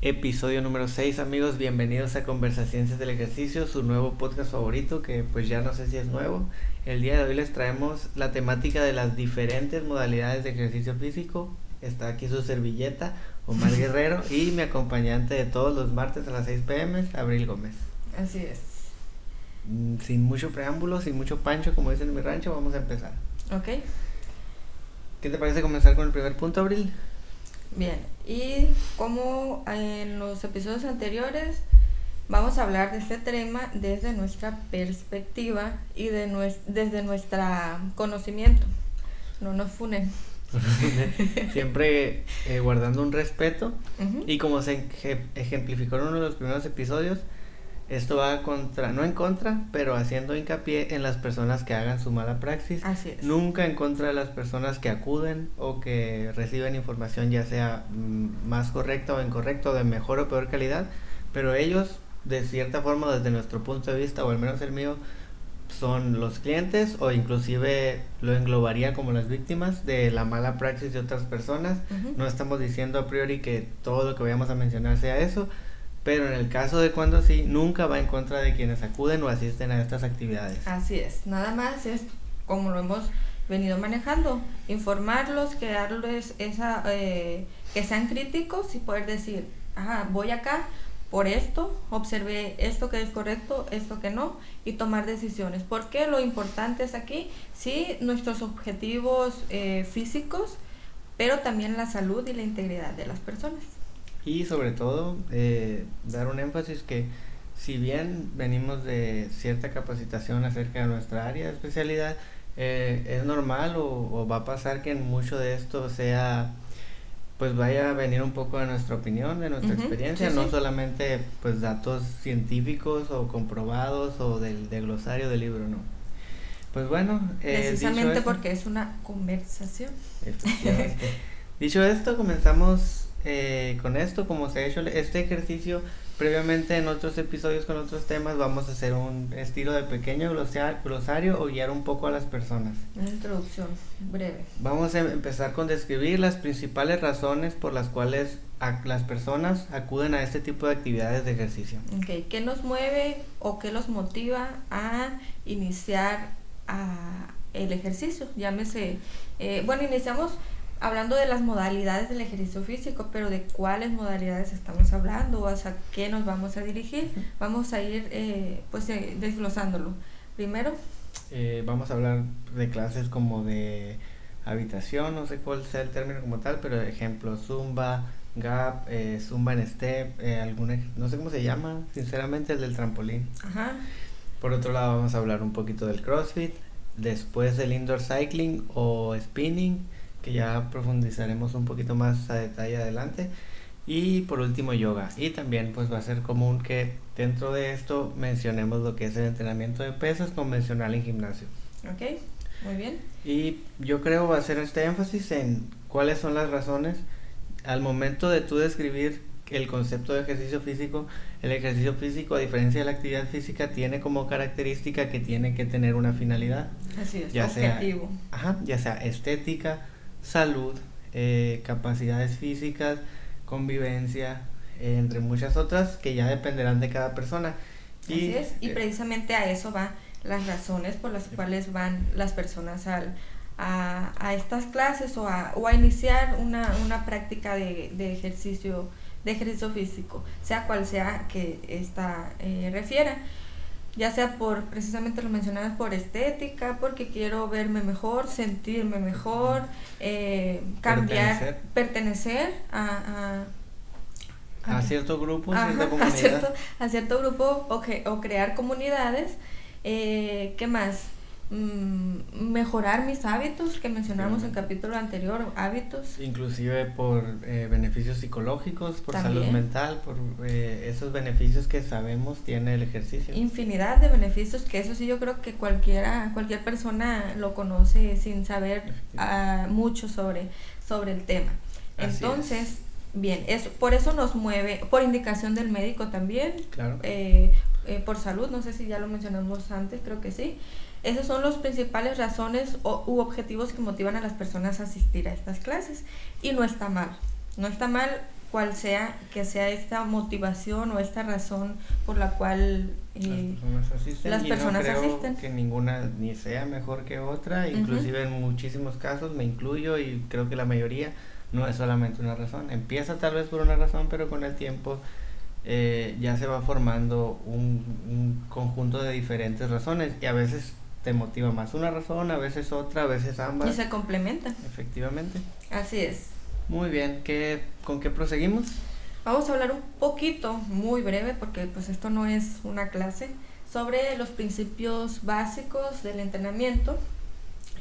Episodio número 6, amigos, bienvenidos a Conversaciones del Ejercicio, su nuevo podcast favorito, que pues ya no sé si es nuevo. El día de hoy les traemos la temática de las diferentes modalidades de ejercicio físico. Está aquí su servilleta, Omar Guerrero, y mi acompañante de todos los martes a las 6 p.m, Abril Gómez. Así es. Sin mucho preámbulo, sin mucho pancho, como dicen en mi rancho, vamos a empezar. Ok. ¿Qué te parece comenzar con el primer punto, Abril? Bien, y como en los episodios anteriores, vamos a hablar de este tema desde nuestra perspectiva y desde nuestro conocimiento. No nos funen. Siempre guardando un respeto. Uh-huh. Y como se ejemplificó en uno de los primeros episodios, esto va no en contra, pero haciendo hincapié en las personas que hagan su mala praxis. Así es. Nunca en contra de las personas que acuden o que reciben información, ya sea más correcta o incorrecta, o de mejor o peor calidad, pero ellos, de cierta forma, desde nuestro punto de vista, o al menos el mío, son los clientes, o inclusive lo englobaría como las víctimas de la mala praxis de otras personas. Uh-huh. No estamos diciendo a priori que todo lo que vayamos a mencionar sea eso, pero en el caso de cuando sí, nunca va en contra de quienes acuden o asisten a estas actividades. Así es, nada más es como lo hemos venido manejando, informarlos, crearles esa, que sean críticos y poder decir, voy acá por esto, observé esto que es correcto, esto que no, y tomar decisiones, porque lo importante es aquí, sí, nuestros objetivos físicos, pero también la salud y la integridad de las personas. Y sobre todo, dar un énfasis que si bien venimos de cierta capacitación acerca de nuestra área de especialidad, es normal o va a pasar que en mucho de esto sea, pues vaya a venir un poco de nuestra opinión, de nuestra experiencia, sí, no solamente pues datos científicos o comprobados o del glosario del libro, no. Pues bueno, precisamente porque es una conversación. Efectivamente. Dicho esto, comenzamos con esto. Como se ha hecho este ejercicio previamente en otros episodios con otros temas, vamos a hacer un estilo de pequeño glosario o guiar un poco a las personas. Una introducción breve. Vamos a empezar con describir las principales razones por las cuales las personas acuden a este tipo de actividades de ejercicio. Okay. ¿Qué nos mueve o qué los motiva a iniciar el ejercicio? Llámese, iniciamos hablando de las modalidades del ejercicio físico, pero ¿de cuáles modalidades estamos hablando o hacia qué nos vamos a dirigir? Vamos a ir desglosándolo. Primero, vamos a hablar de clases como de habitación, no sé cuál sea el término como tal, pero ejemplo, Zumba, Gap, Zumba en Step, no sé cómo se llama, sinceramente, el del trampolín. Ajá. Por otro lado, vamos a hablar un poquito del CrossFit, después del indoor cycling o spinning, que ya profundizaremos un poquito más a detalle adelante, y por último yoga. Y también pues va a ser común que dentro de esto mencionemos lo que es el entrenamiento de pesas convencional en gimnasio. Ok, muy bien. Y yo creo va a hacer este énfasis en cuáles son las razones al momento de tú describir el concepto de ejercicio físico. El ejercicio físico, a diferencia de la actividad física, tiene como característica que tiene que tener una finalidad. Así es, ya objetivo. Ya sea estética, salud, capacidades físicas, convivencia, entre muchas otras que ya dependerán de cada persona. Así es, y precisamente a eso van las razones por las cuales van las personas a estas clases o a iniciar una práctica de ejercicio físico, sea cual sea que esta refiera. Ya sea por, precisamente lo mencionabas, por estética, porque quiero verme mejor, sentirme mejor, cambiar, pertenecer a cierto grupo, cierta comunidad. A cierto grupo o crear comunidades. ¿Qué más? Mejorar mis hábitos que mencionamos en el capítulo anterior, hábitos. Inclusive por beneficios psicológicos, por también. Salud mental, por esos beneficios que sabemos tiene el ejercicio. Infinidad de beneficios, que eso sí yo creo que cualquier persona lo conoce sin saber mucho sobre el tema. Entonces, bien, por eso nos mueve, por indicación del médico también, claro. Por salud, no sé si ya lo mencionamos antes, creo que sí. Esas son las principales razones u objetivos que motivan a las personas a asistir a estas clases. Y no está mal. No está mal cual sea, que sea esta motivación o esta razón por la cual las personas asisten. No creo asisten. que ninguna ni sea mejor que otra, inclusive en muchísimos casos, me incluyo y creo que la mayoría, no es solamente una razón. Empieza tal vez por una razón, pero con el tiempo ya se va formando un conjunto de diferentes razones y a veces te motiva más una razón, a veces otra, a veces ambas. Y se complementan. Efectivamente. Así es. Muy bien, ¿con qué proseguimos? Vamos a hablar un poquito, muy breve, porque pues esto no es una clase, sobre los principios básicos del entrenamiento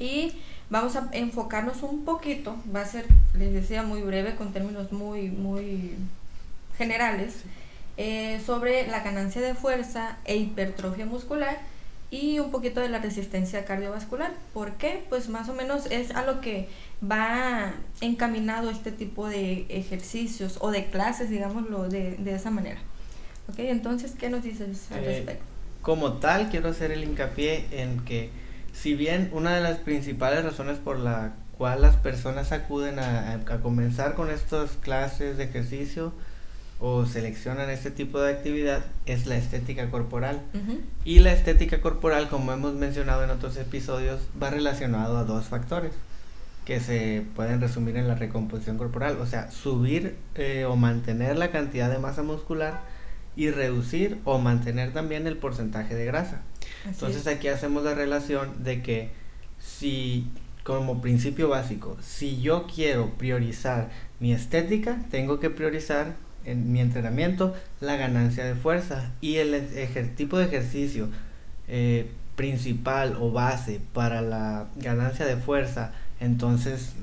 y vamos a enfocarnos un poquito, va a ser, les decía, muy breve, con términos muy generales, sobre la ganancia de fuerza e hipertrofia muscular y un poquito de la resistencia cardiovascular. ¿Por qué? Pues más o menos es a lo que va encaminado este tipo de ejercicios o de clases, digámoslo de esa manera. ¿Ok? Entonces, ¿qué nos dices al respecto? Como tal, quiero hacer el hincapié en que, si bien una de las principales razones por la cual las personas acuden a comenzar con estas clases de ejercicio o seleccionan este tipo de actividad es la estética corporal. Y la estética corporal, como hemos mencionado en otros episodios, va relacionado a dos factores que se pueden resumir en la recomposición corporal, o sea, subir o mantener la cantidad de masa muscular y reducir o mantener también el porcentaje de grasa. Entonces aquí hacemos la relación de que, si como principio básico, si yo quiero priorizar mi estética, tengo que priorizar en mi entrenamiento la ganancia de fuerza, y el tipo de ejercicio principal o base para la ganancia de fuerza, entonces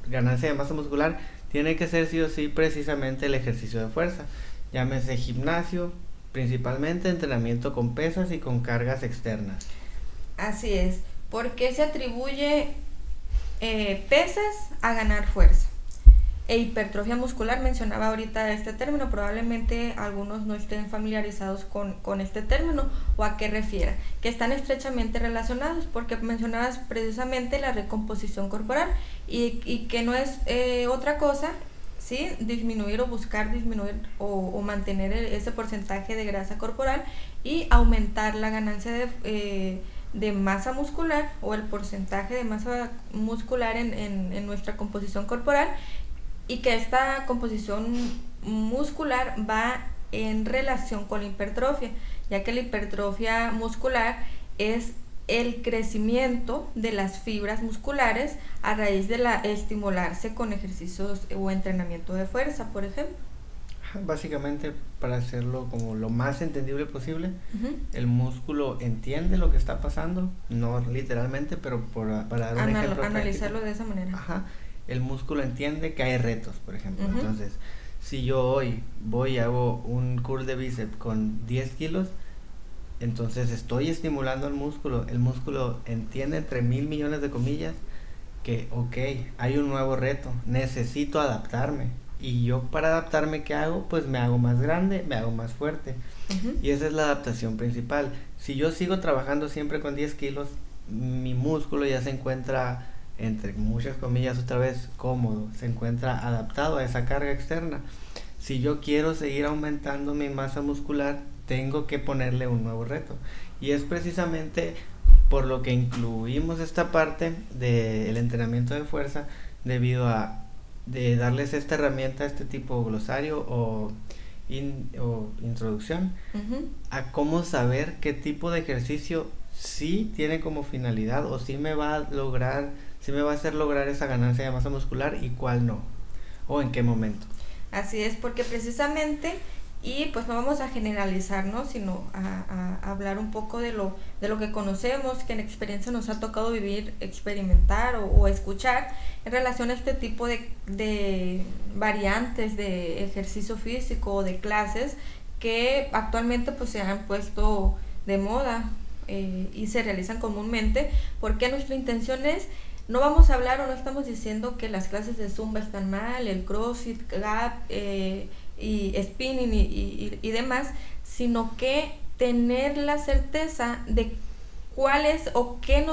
ganancia de masa muscular, tiene que ser sí o sí precisamente el ejercicio de fuerza, llámese gimnasio, principalmente entrenamiento con pesas y con cargas externas. Así es. ¿Por qué se atribuye pesas a ganar fuerza? E hipertrofia muscular, mencionaba ahorita este término, probablemente algunos no estén familiarizados con este término o a qué refiere, que están estrechamente relacionados, porque mencionabas precisamente la recomposición corporal y que no es otra cosa, ¿sí? Disminuir o buscar disminuir o mantener ese porcentaje de grasa corporal y aumentar la ganancia de masa muscular o el porcentaje de masa muscular en nuestra composición corporal, y que esta composición muscular va en relación con la hipertrofia, ya que la hipertrofia muscular es el crecimiento de las fibras musculares a raíz de estimularse con ejercicios o entrenamiento de fuerza, por ejemplo. Básicamente, para hacerlo como lo más entendible posible, el músculo entiende lo que está pasando, no literalmente, pero para dar un ejemplo analizarlo práctico. De esa manera. El músculo entiende que hay retos, por ejemplo. Entonces, si yo hoy voy y hago un curl de bíceps con 10 kilos, entonces estoy estimulando al músculo. El músculo entiende, entre 1,000 millones de comillas, que hay un nuevo reto, necesito adaptarme. Y yo, para adaptarme, ¿qué hago? Pues me hago más grande, me hago más fuerte. Y esa es la adaptación principal. Si yo sigo trabajando siempre con 10 kilos, mi músculo ya se encuentra, entre muchas comillas otra vez, cómodo, se encuentra adaptado a esa carga externa. Si yo quiero seguir aumentando mi masa muscular, tengo que ponerle un nuevo reto, y es precisamente por lo que incluimos esta parte del entrenamiento de fuerza, debido a de darles esta herramienta, este tipo glosario o introducción a cómo saber qué tipo de ejercicio sí tiene como finalidad o sí me va a hacer lograr esa ganancia de masa muscular, y cuál no, o en qué momento. Así es, porque precisamente, y pues no vamos a generalizar, ¿no? Sino a hablar un poco de lo que conocemos, que en experiencia nos ha tocado vivir, experimentar o escuchar en relación a este tipo de variantes de ejercicio físico o de clases que actualmente pues se han puesto de moda y se realizan comúnmente, porque nuestra intención es, no vamos a hablar o no estamos diciendo que las clases de Zumba están mal, el CrossFit, Gap y Spinning y demás, sino que tener la certeza de cuál es o qué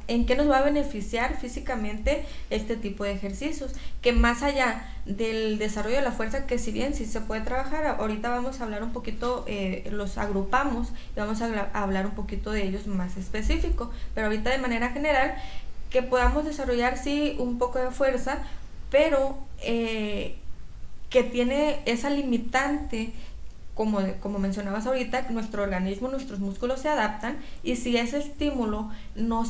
en qué nos va a beneficiar físicamente este tipo de ejercicios, que más allá del desarrollo de la fuerza, que si bien sí se puede trabajar, ahorita vamos a hablar un poquito, los agrupamos y vamos a hablar un poquito de ellos más específico, pero ahorita de manera general, que podamos desarrollar sí un poco de fuerza, pero que tiene esa limitante, como mencionabas ahorita, nuestro organismo, nuestros músculos se adaptan, y si ese estímulo no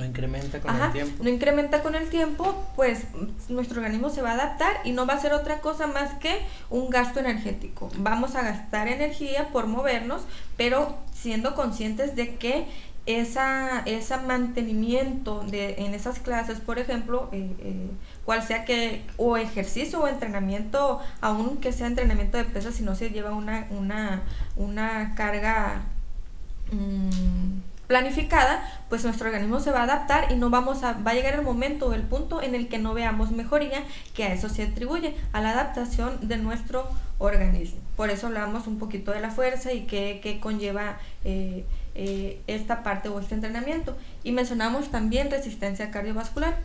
incrementa con el tiempo. No incrementa con el tiempo, pues nuestro organismo se va a adaptar y no va a ser otra cosa más que un gasto energético. Vamos a gastar energía por movernos, pero siendo conscientes de que ese mantenimiento en esas clases, por ejemplo, cual sea que, o ejercicio o entrenamiento, aunque sea entrenamiento de pesas, si no se lleva una carga planificada, pues nuestro organismo se va a adaptar y va a llegar el momento o el punto en el que no veamos mejoría, que a eso se atribuye, a la adaptación de nuestro organismo. Por eso hablamos un poquito de la fuerza y qué conlleva esta parte o este entrenamiento. Y mencionamos también resistencia cardiovascular.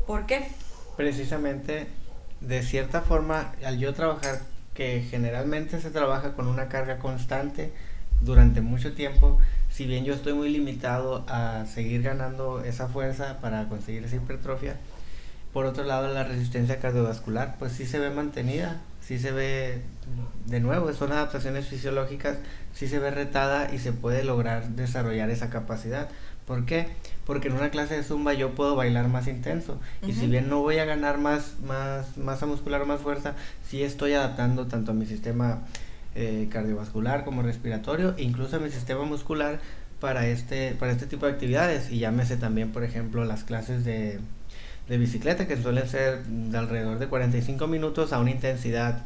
¿Por qué? Precisamente, de cierta forma, al yo trabajar, que generalmente se trabaja con una carga constante durante mucho tiempo, si bien yo estoy muy limitado a seguir ganando esa fuerza para conseguir esa hipertrofia, por otro lado la resistencia cardiovascular pues sí se ve mantenida, sí se ve, de nuevo, son adaptaciones fisiológicas, sí se ve retada y se puede lograr desarrollar esa capacidad. ¿Por qué? Porque en una clase de zumba yo puedo bailar más intenso, y si bien no voy a ganar más masa muscular o más fuerza, sí estoy adaptando tanto a mi sistema cardiovascular como respiratorio, e incluso a mi sistema muscular para este tipo de actividades. Y llámese también, por ejemplo, las clases de bicicleta, que suelen ser de alrededor de 45 minutos a una intensidad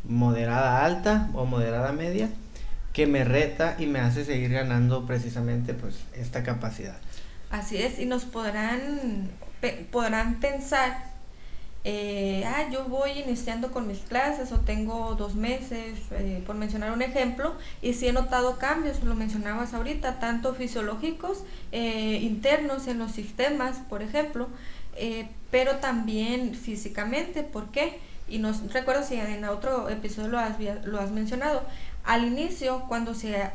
moderada alta o moderada media, que me reta y me hace seguir ganando precisamente pues esta capacidad. Así es, y nos podrán pensar, yo voy iniciando con mis clases o tengo 2 meses, por mencionar un ejemplo, y sí he notado cambios, lo mencionabas ahorita, tanto fisiológicos, internos en los sistemas, por ejemplo, pero también físicamente. ¿Por qué? Y no recuerdo si en otro episodio lo has mencionado. Al inicio, cuando se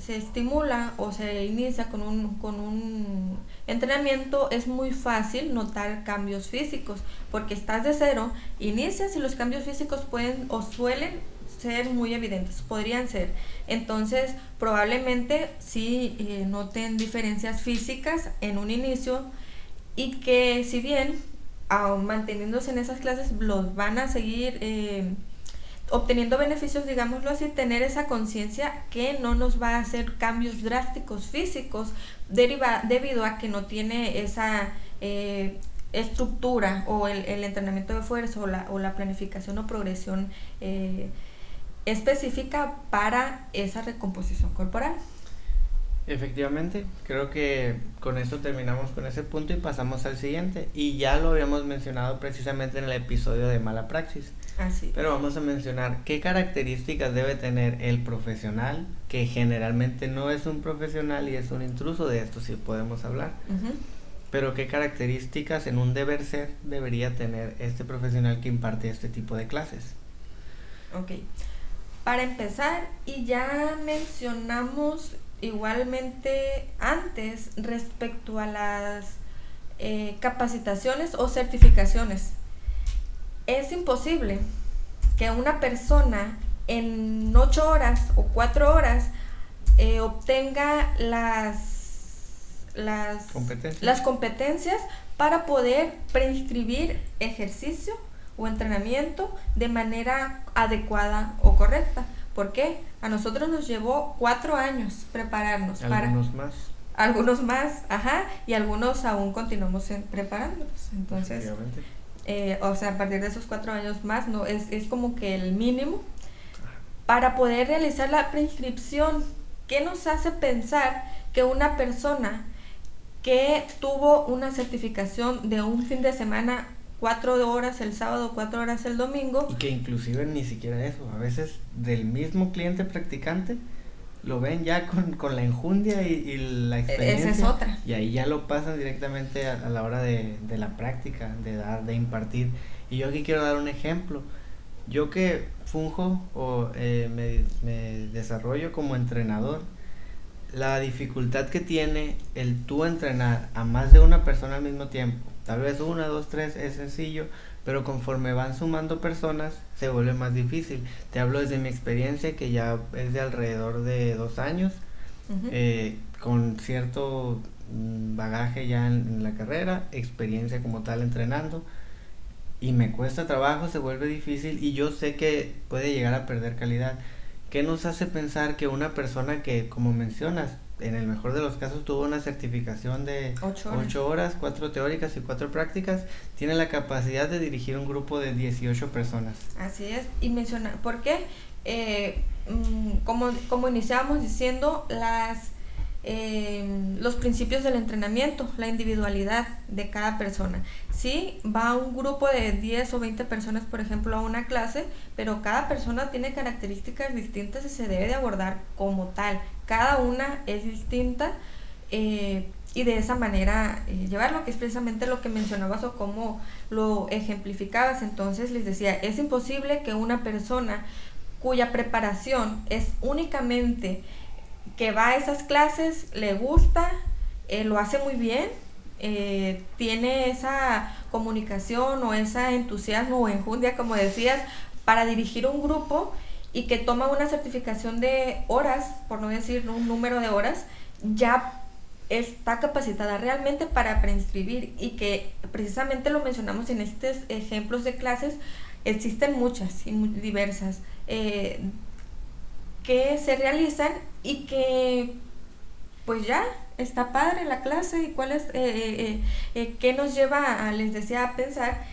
estimula o se inicia con un entrenamiento, es muy fácil notar cambios físicos, porque estás de cero, inicias y los cambios físicos pueden o suelen ser muy evidentes, podrían ser. Entonces, probablemente sí noten diferencias físicas en un inicio, y que si bien aún manteniéndose en esas clases los van a seguir obteniendo beneficios, digámoslo así, tener esa conciencia que no nos va a hacer cambios drásticos físicos debido a que no tiene esa estructura o el entrenamiento de fuerza o la planificación o progresión específica para esa recomposición corporal. Efectivamente, creo que con esto terminamos con ese punto y pasamos al siguiente, y ya lo habíamos mencionado precisamente en el episodio de mala praxis. Así. Pero vamos a mencionar qué características debe tener el profesional, que generalmente no es un profesional y es un intruso, de esto sí podemos hablar. Pero qué características en un deber ser debería tener este profesional que imparte este tipo de clases. Ok, para empezar, y ya mencionamos igualmente antes respecto a las capacitaciones o certificaciones, es imposible que una persona en 8 horas o 4 horas obtenga las competencias para poder prescribir ejercicio o entrenamiento de manera adecuada o correcta. ¿Por qué? A nosotros nos llevó 4 años prepararnos. Algunos más, y algunos aún continuamos preparándonos. Entonces, a partir de esos 4 años más, no es como que el mínimo para poder realizar la prescripción. ¿Qué nos hace pensar que una persona que tuvo una certificación de un fin de semana, 4 horas el sábado, 4 horas el domingo, y que inclusive ni siquiera eso, a veces del mismo cliente practicante lo ven ya con la enjundia y la experiencia. Esa es otra. Y ahí ya lo pasan directamente a la hora de la práctica, de impartir. Y yo aquí quiero dar un ejemplo. Yo que funjo o me desarrollo como entrenador, la dificultad que tiene el tú entrenar a más de una persona al mismo tiempo, tal vez una, dos, tres, es sencillo, pero conforme van sumando personas se vuelve más difícil. Te hablo desde mi experiencia, que ya es de alrededor de 2 años, con cierto bagaje ya en la carrera, experiencia como tal entrenando, y me cuesta trabajo, se vuelve difícil y yo sé que puede llegar a perder calidad. ¿Qué nos hace pensar que una persona que, como mencionas, en el mejor de los casos tuvo una certificación de 8 horas, 4 teóricas y 4 prácticas, tiene la capacidad de dirigir un grupo de 18 personas? Así es, y mencionar, ¿por qué? Como iniciábamos diciendo, los principios del entrenamiento, la individualidad de cada persona. Sí, va un grupo de 10 o 20 personas, por ejemplo, a una clase, pero cada persona tiene características distintas y se debe de abordar como tal. Cada una es distinta, y de esa manera llevarlo, que es precisamente lo que mencionabas o cómo lo ejemplificabas. Entonces les decía, es imposible que una persona cuya preparación es únicamente que va a esas clases, le gusta, lo hace muy bien, tiene esa comunicación o ese entusiasmo o enjundia, como decías, para dirigir un grupo, y que toma una certificación de horas, por no decir un número de horas, ya está capacitada realmente para preinscribir. Y que precisamente lo mencionamos en estos ejemplos de clases, existen muchas y muy diversas, que se realizan y que pues ya está padre la clase. Y cuál es qué nos lleva a, les decía, a pensar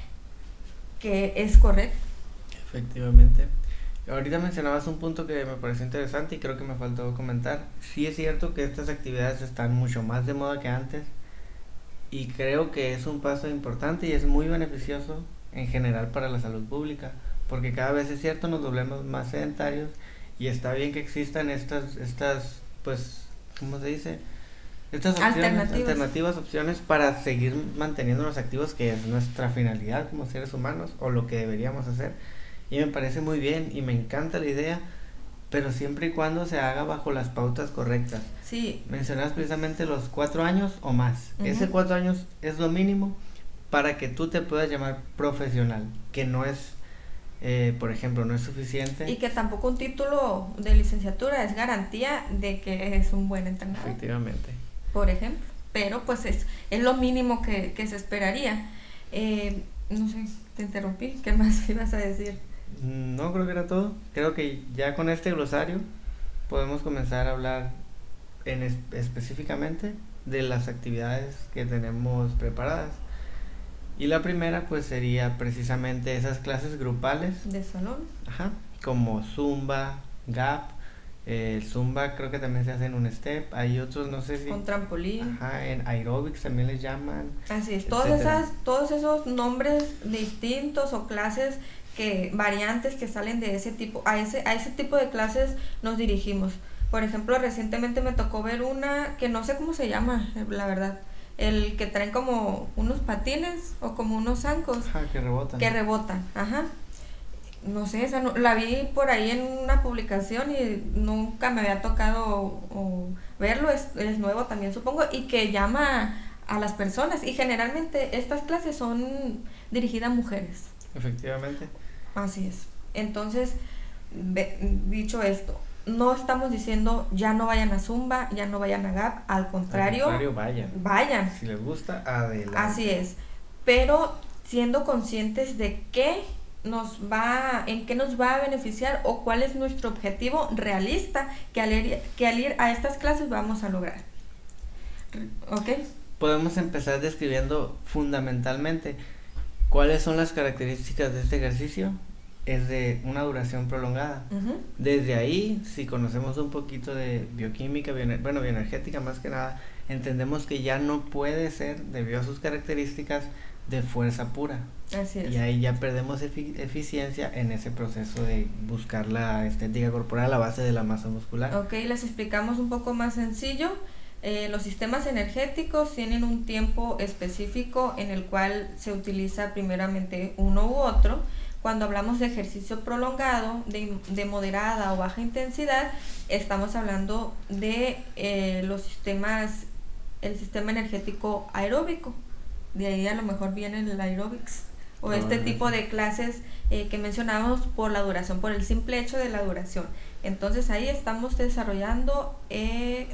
que es correcto. Efectivamente. Ahorita mencionabas un punto que me pareció interesante y creo que me faltó comentar. Sí es cierto que estas actividades están mucho más de moda que antes, y creo que es un paso importante y es muy beneficioso en general para la salud pública, porque cada vez es cierto nos volvemos más sedentarios, y está bien que existan estas pues, ¿cómo se dice? Estas opciones, alternativas opciones para seguir manteniéndonos activos, que es nuestra finalidad como seres humanos, o lo que deberíamos hacer. Y me parece muy bien y me encanta la idea, pero siempre y cuando se haga bajo las pautas correctas. Sí. Mencionabas precisamente los 4 años o más. Ese 4 años es lo mínimo para que tú te puedas llamar profesional, que no es, por ejemplo, no es suficiente. Y que tampoco un título de licenciatura es garantía de que es un buen entrenador. Efectivamente. Por ejemplo, pero pues es lo mínimo que se esperaría. No sé, te interrumpí, ¿qué más ibas a decir? No, creo que era todo. Creo que ya con este glosario podemos comenzar a hablar específicamente de las actividades que tenemos preparadas. Y la primera pues sería precisamente esas clases grupales de salón. Ajá, como Zumba, Gap. El Zumba creo que también se hace en un step. Hay otros, no sé si... con trampolín. Ajá, en aerobics también les llaman. Así es, todos esos nombres distintos o clases, variantes que salen de ese tipo, a ese tipo de clases nos dirigimos. Por ejemplo, recientemente me tocó ver una que no sé cómo se llama, la verdad. El que traen como unos patines o como unos zancos. Ajá, que rebotan. Que rebotan, ajá. No sé, esa la vi por ahí en una publicación y nunca me había tocado verlo, es nuevo también supongo, y que llama a las personas, y generalmente estas clases son dirigidas a mujeres. Efectivamente. Así es. Entonces, dicho esto, no estamos diciendo ya no vayan a Zumba, ya no vayan a Gap, al contrario, vayan. Si les gusta, adelante. Así es, pero siendo conscientes de en qué nos va a beneficiar o cuál es nuestro objetivo realista que al ir a estas clases vamos a lograr. ¿Ok? Podemos empezar describiendo fundamentalmente cuáles son las características de este ejercicio. Es de una duración prolongada. Desde ahí, si conocemos un poquito de bioquímica, bioenergética más que nada, entendemos que ya no puede ser, debido a sus características, de fuerza pura. Así es. Y ahí ya perdemos eficiencia en ese proceso de buscar la estética corporal a la base de la masa muscular. Ok, les explicamos un poco más sencillo. Los sistemas energéticos tienen un tiempo específico en el cual se utiliza primeramente uno u otro. Cuando hablamos de ejercicio prolongado, de moderada o baja intensidad, estamos hablando de el sistema energético aeróbico. De ahí a lo mejor viene el aerobics o este tipo de clases que mencionamos por la duración, por el simple hecho de la duración. Entonces ahí estamos desarrollando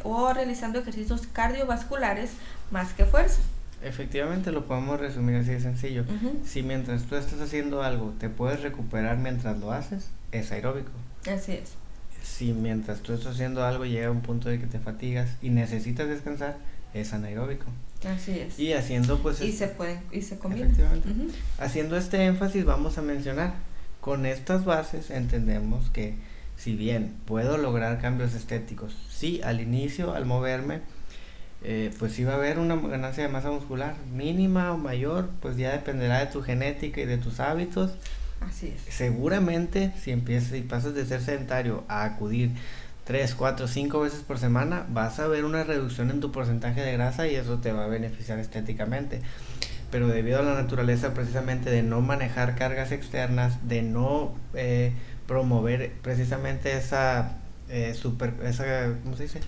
o realizando ejercicios cardiovasculares más que fuerza. Efectivamente, lo podemos resumir así de sencillo. Si mientras tú estás haciendo algo te puedes recuperar mientras lo haces, es aeróbico. Así es. Si mientras tú estás haciendo algo llega a un punto de que te fatigas y necesitas descansar, es anaeróbico. Así es. Y haciendo pues... Y se combina. Efectivamente. Haciendo este énfasis vamos a mencionar, con estas bases entendemos que si bien puedo lograr cambios estéticos, sí, al inicio, al moverme, pues sí va a haber una ganancia de masa muscular, mínima o mayor, pues ya dependerá de tu genética y de tus hábitos. Así es. Seguramente si pasas de ser sedentario a acudir 3, 4, 5 veces por semana, vas a ver una reducción en tu porcentaje de grasa y eso te va a beneficiar estéticamente. Pero debido a la naturaleza precisamente de no manejar cargas externas, de no promover precisamente esa ¿cómo se dice?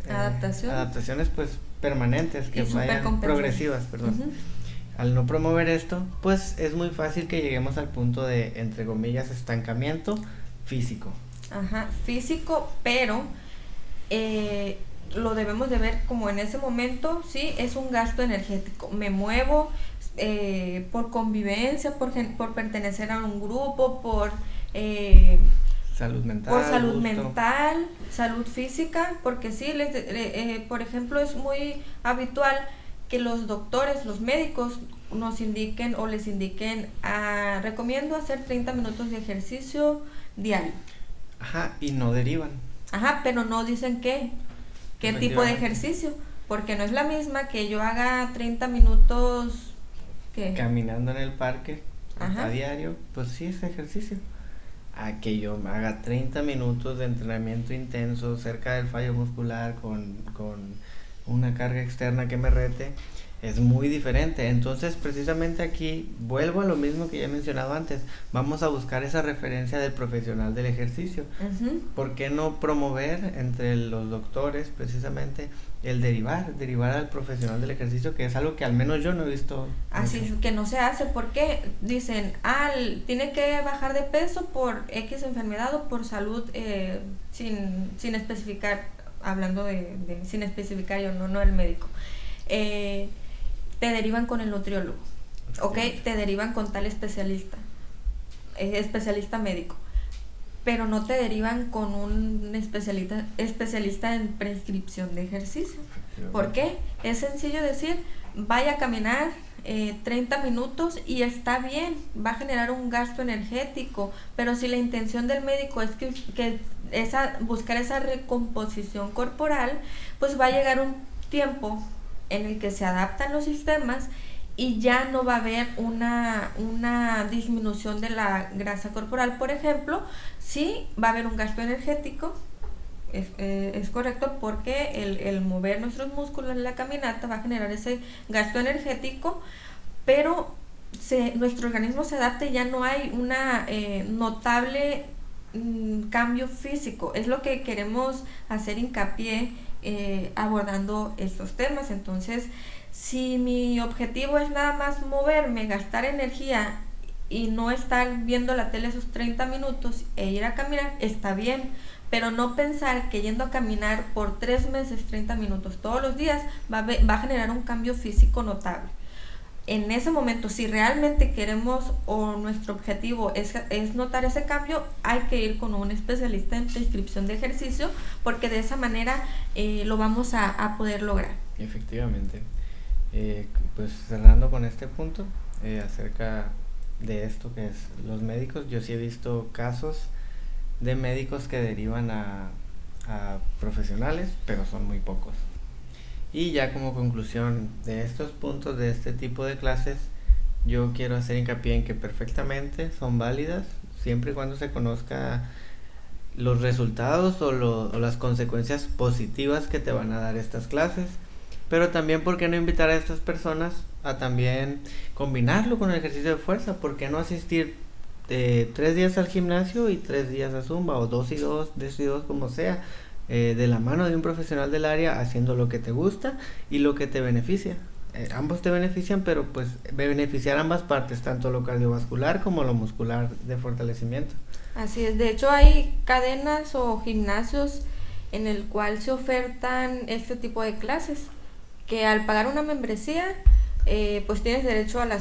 Adaptaciones pues permanentes, que vayan progresivas, perdón. Al no promover esto, pues es muy fácil que lleguemos al punto de, entre comillas, estancamiento físico. Ajá, físico, pero lo debemos de ver como en ese momento, sí, es un gasto energético. Me muevo por convivencia, por pertenecer a un grupo, por salud mental, por salud mental, salud física, porque sí, por ejemplo, es muy habitual que los doctores, los médicos nos indiquen o les indiquen, recomiendo hacer 30 minutos de ejercicio diario. Ajá, y no derivan. Ajá, pero no dicen qué tipo de ejercicio, porque no es la misma que yo haga 30 minutos caminando en el parque. Ajá. A diario, pues sí es ejercicio. A que yo haga 30 minutos de entrenamiento intenso cerca del fallo muscular con una carga externa que me rete, es muy diferente. Entonces precisamente aquí vuelvo a lo mismo que ya he mencionado antes, vamos a buscar esa referencia del profesional del ejercicio. ¿Por qué no promover entre los doctores precisamente el derivar al profesional del ejercicio, que es algo que al menos yo no he visto? Así es que no se hace, porque dicen, tiene que bajar de peso por X enfermedad o por salud, sin especificar, hablando de sin especificar yo, no el médico. Te derivan con el nutriólogo, ¿ok? Te derivan con tal especialista médico, pero no te derivan con un especialista en prescripción de ejercicio. ¿Por qué? Es sencillo decir, vaya a caminar 30 minutos y está bien, va a generar un gasto energético, pero si la intención del médico es que buscar esa recomposición corporal, pues va a llegar un tiempo en el que se adaptan los sistemas y ya no va a haber una disminución de la grasa corporal. Por ejemplo, sí va a haber un gasto energético, es correcto, porque el mover nuestros músculos en la caminata va a generar ese gasto energético, pero nuestro organismo se adapta y ya no hay una notable cambio físico. Es lo que queremos hacer hincapié abordando estos temas. Entonces, si mi objetivo es nada más moverme, gastar energía y no estar viendo la tele esos 30 minutos e ir a caminar, está bien, pero no pensar que yendo a caminar por 3 meses 30 minutos todos los días va a generar un cambio físico notable. En ese momento, si realmente queremos o nuestro objetivo es notar ese cambio, hay que ir con un especialista en prescripción de ejercicio, porque de esa manera lo vamos a poder lograr. Efectivamente. Pues cerrando con este punto, acerca de esto que es los médicos, yo sí he visto casos de médicos que derivan a profesionales, pero son muy pocos. Y ya como conclusión de estos puntos de este tipo de clases, yo quiero hacer hincapié en que perfectamente son válidas siempre y cuando se conozca los resultados o las consecuencias positivas que te van a dar estas clases. Pero también, ¿por qué no invitar a estas personas a también combinarlo con el ejercicio de fuerza? ¿Por qué no asistir 3 días al gimnasio y 3 días a Zumba? O 2 y 2, 3 y 2, como sea. De la mano de un profesional del área, haciendo lo que te gusta y lo que te beneficia. Ambos te benefician, pero pues beneficiar ambas partes, tanto lo cardiovascular como lo muscular de fortalecimiento. Así es, de hecho hay cadenas o gimnasios en el cual se ofertan este tipo de clases, que al pagar una membresía, pues tienes derecho al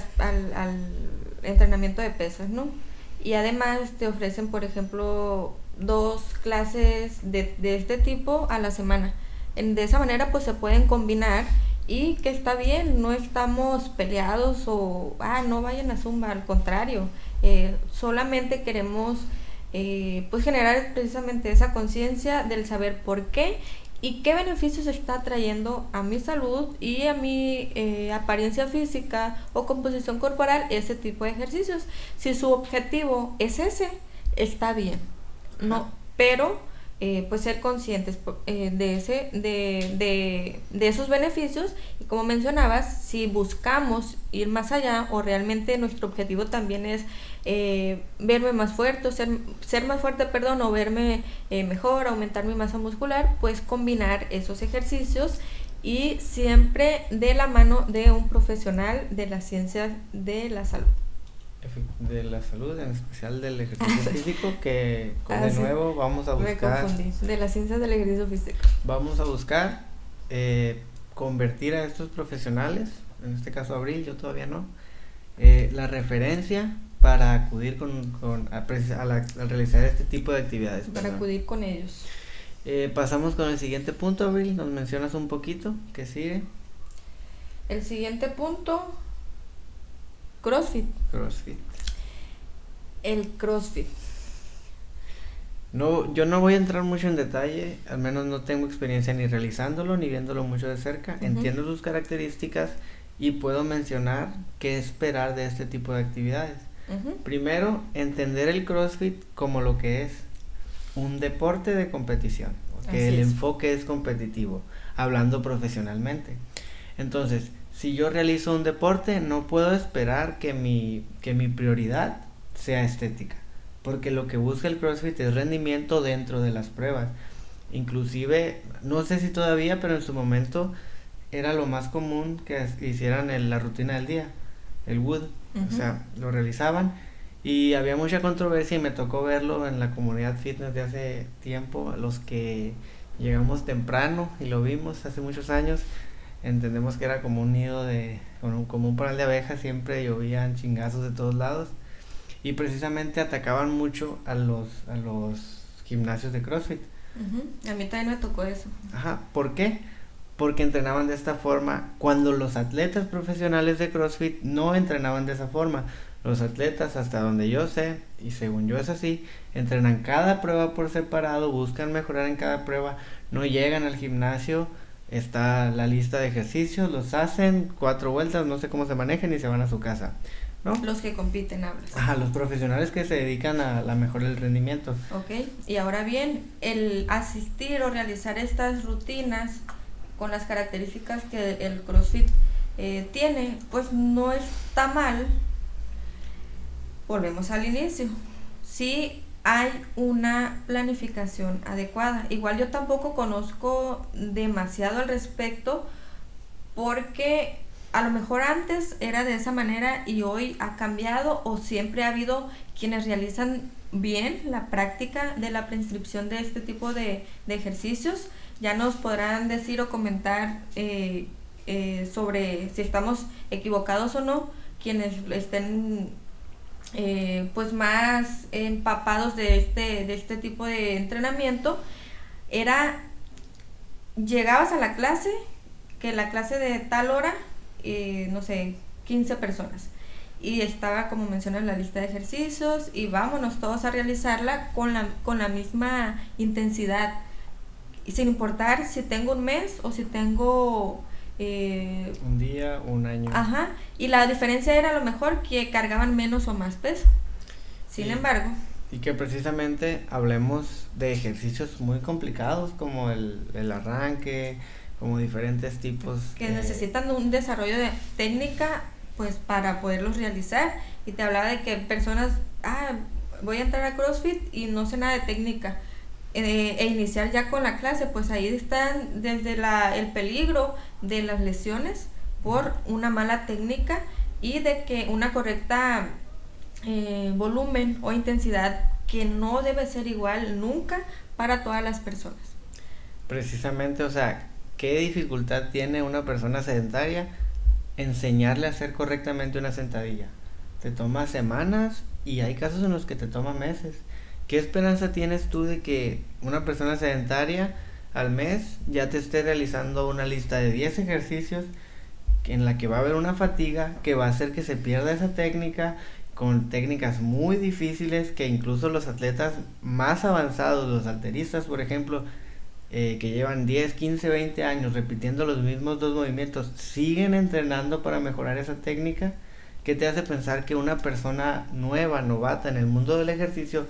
entrenamiento de pesas, ¿no? Y además te ofrecen, por ejemplo, 2 clases de este tipo a la semana. De esa manera pues se pueden combinar y que está bien, no estamos peleados o, no vayan a Zumba, al contrario, solamente queremos pues generar precisamente esa conciencia del saber por qué y qué beneficios está trayendo a mi salud y a mi apariencia física o composición corporal ese tipo de ejercicios. Si su objetivo es ese, está bien, no, pero pues ser conscientes de esos beneficios, y como mencionabas, si buscamos ir más allá o realmente nuestro objetivo también es verme más fuerte, ser más fuerte, perdón, o verme mejor, aumentar mi masa muscular, pues combinar esos ejercicios y siempre de la mano de un profesional de las ciencias de la salud. De la salud, en especial del ejercicio físico, que de nuevo vamos a buscar. Me confundí, de las ciencias del ejercicio físico. Vamos a buscar convertir a estos profesionales, en este caso Abril, yo todavía no, la referencia para acudir a realizar este tipo de actividades. Para acudir con ellos. Pasamos con el siguiente punto, Abril, nos mencionas un poquito, ¿qué sigue? El siguiente punto, CrossFit. El CrossFit. No, yo no voy a entrar mucho en detalle, al menos no tengo experiencia ni realizándolo ni viéndolo mucho de cerca. Entiendo sus características y puedo mencionar qué esperar de este tipo de actividades. Primero, entender el CrossFit como lo que es un deporte de competición, que el enfoque es competitivo, hablando profesionalmente. Entonces, si yo realizo un deporte, no puedo esperar que mi prioridad sea estética, porque lo que busca el CrossFit es rendimiento dentro de las pruebas. Inclusive, no sé si todavía, pero en su momento era lo más común que hicieran la rutina del día, el WOD. O sea, lo realizaban y había mucha controversia y me tocó verlo en la comunidad fitness de hace tiempo. Los que llegamos temprano y lo vimos hace muchos años, entendemos que era como un nido como un panal de abejas, siempre llovían chingazos de todos lados y precisamente atacaban mucho a los gimnasios de CrossFit. A mí también me tocó eso. ¿Por qué? Porque entrenaban de esta forma cuando los atletas profesionales de CrossFit no entrenaban de esa forma. Los atletas, hasta donde yo sé, y según yo es así, entrenan cada prueba por separado, buscan mejorar en cada prueba, no llegan al gimnasio, está la lista de ejercicios, los hacen 4 vueltas, no sé cómo se manejan y se van a su casa, ¿no? Los que compiten, hablas. Los profesionales que se dedican a la mejora del rendimiento. Ok, y ahora bien, el asistir o realizar estas rutinas con las características que el CrossFit tiene, pues no está mal. Volvemos al inicio. Sí hay una planificación adecuada. Igual yo tampoco conozco demasiado al respecto, porque a lo mejor antes era de esa manera y hoy ha cambiado, o siempre ha habido quienes realizan bien la práctica de la prescripción de este tipo de ejercicios. Ya nos podrán decir o comentar sobre si estamos equivocados o no, quienes estén pues más empapados de este tipo de entrenamiento. Llegabas a la clase, que la clase de tal hora, no sé, 15 personas, y estaba, como mencionas, la lista de ejercicios, y vámonos todos a realizarla con la misma intensidad. y sin importar si tengo un mes o si tengo un día, un año. Ajá, y la diferencia era a lo mejor que cargaban menos o más peso. Sin embargo. Y que precisamente hablemos de ejercicios muy complicados como el arranque, como diferentes tipos. Que necesitan un desarrollo de técnica pues para poderlos realizar. Y te hablaba de que personas, voy a entrar a CrossFit y no sé nada de técnica. E iniciar ya con la clase, pues ahí están desde el peligro de las lesiones por una mala técnica y de que una correcta volumen o intensidad que no debe ser igual nunca para todas las personas. Precisamente, o sea, ¿qué dificultad tiene una persona sedentaria enseñarle a hacer correctamente una sentadilla? Te toma semanas y hay casos en los que te toma meses. ¿Qué esperanza tienes tú de que una persona sedentaria al mes ya te esté realizando una lista de 10 ejercicios en la que va a haber una fatiga que va a hacer que se pierda esa técnica, con técnicas muy difíciles que incluso los atletas más avanzados, los halteristas por ejemplo, que llevan 10, 15, 20 años repitiendo los mismos 2 movimientos, siguen entrenando para mejorar esa técnica? ¿Qué te hace pensar que una persona nueva, novata en el mundo del ejercicio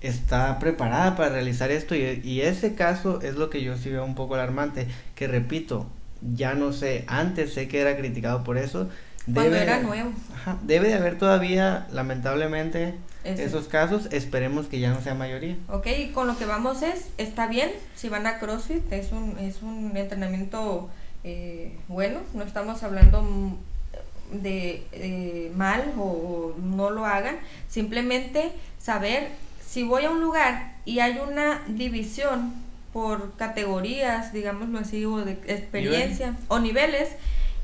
está preparada para realizar esto? Y ese caso es lo que yo sí veo un poco alarmante, que repito, ya no sé, antes sé que era criticado por eso. Cuando era nuevo. Ajá, debe de haber todavía, lamentablemente, esos casos. Esperemos que ya no sea mayoría. Ok, y con lo que vamos está bien, si van a CrossFit, es un entrenamiento bueno, no estamos hablando de mal o no lo hagan, simplemente saber si voy a un lugar y hay una división por categorías, digámoslo así, o de experiencia o niveles,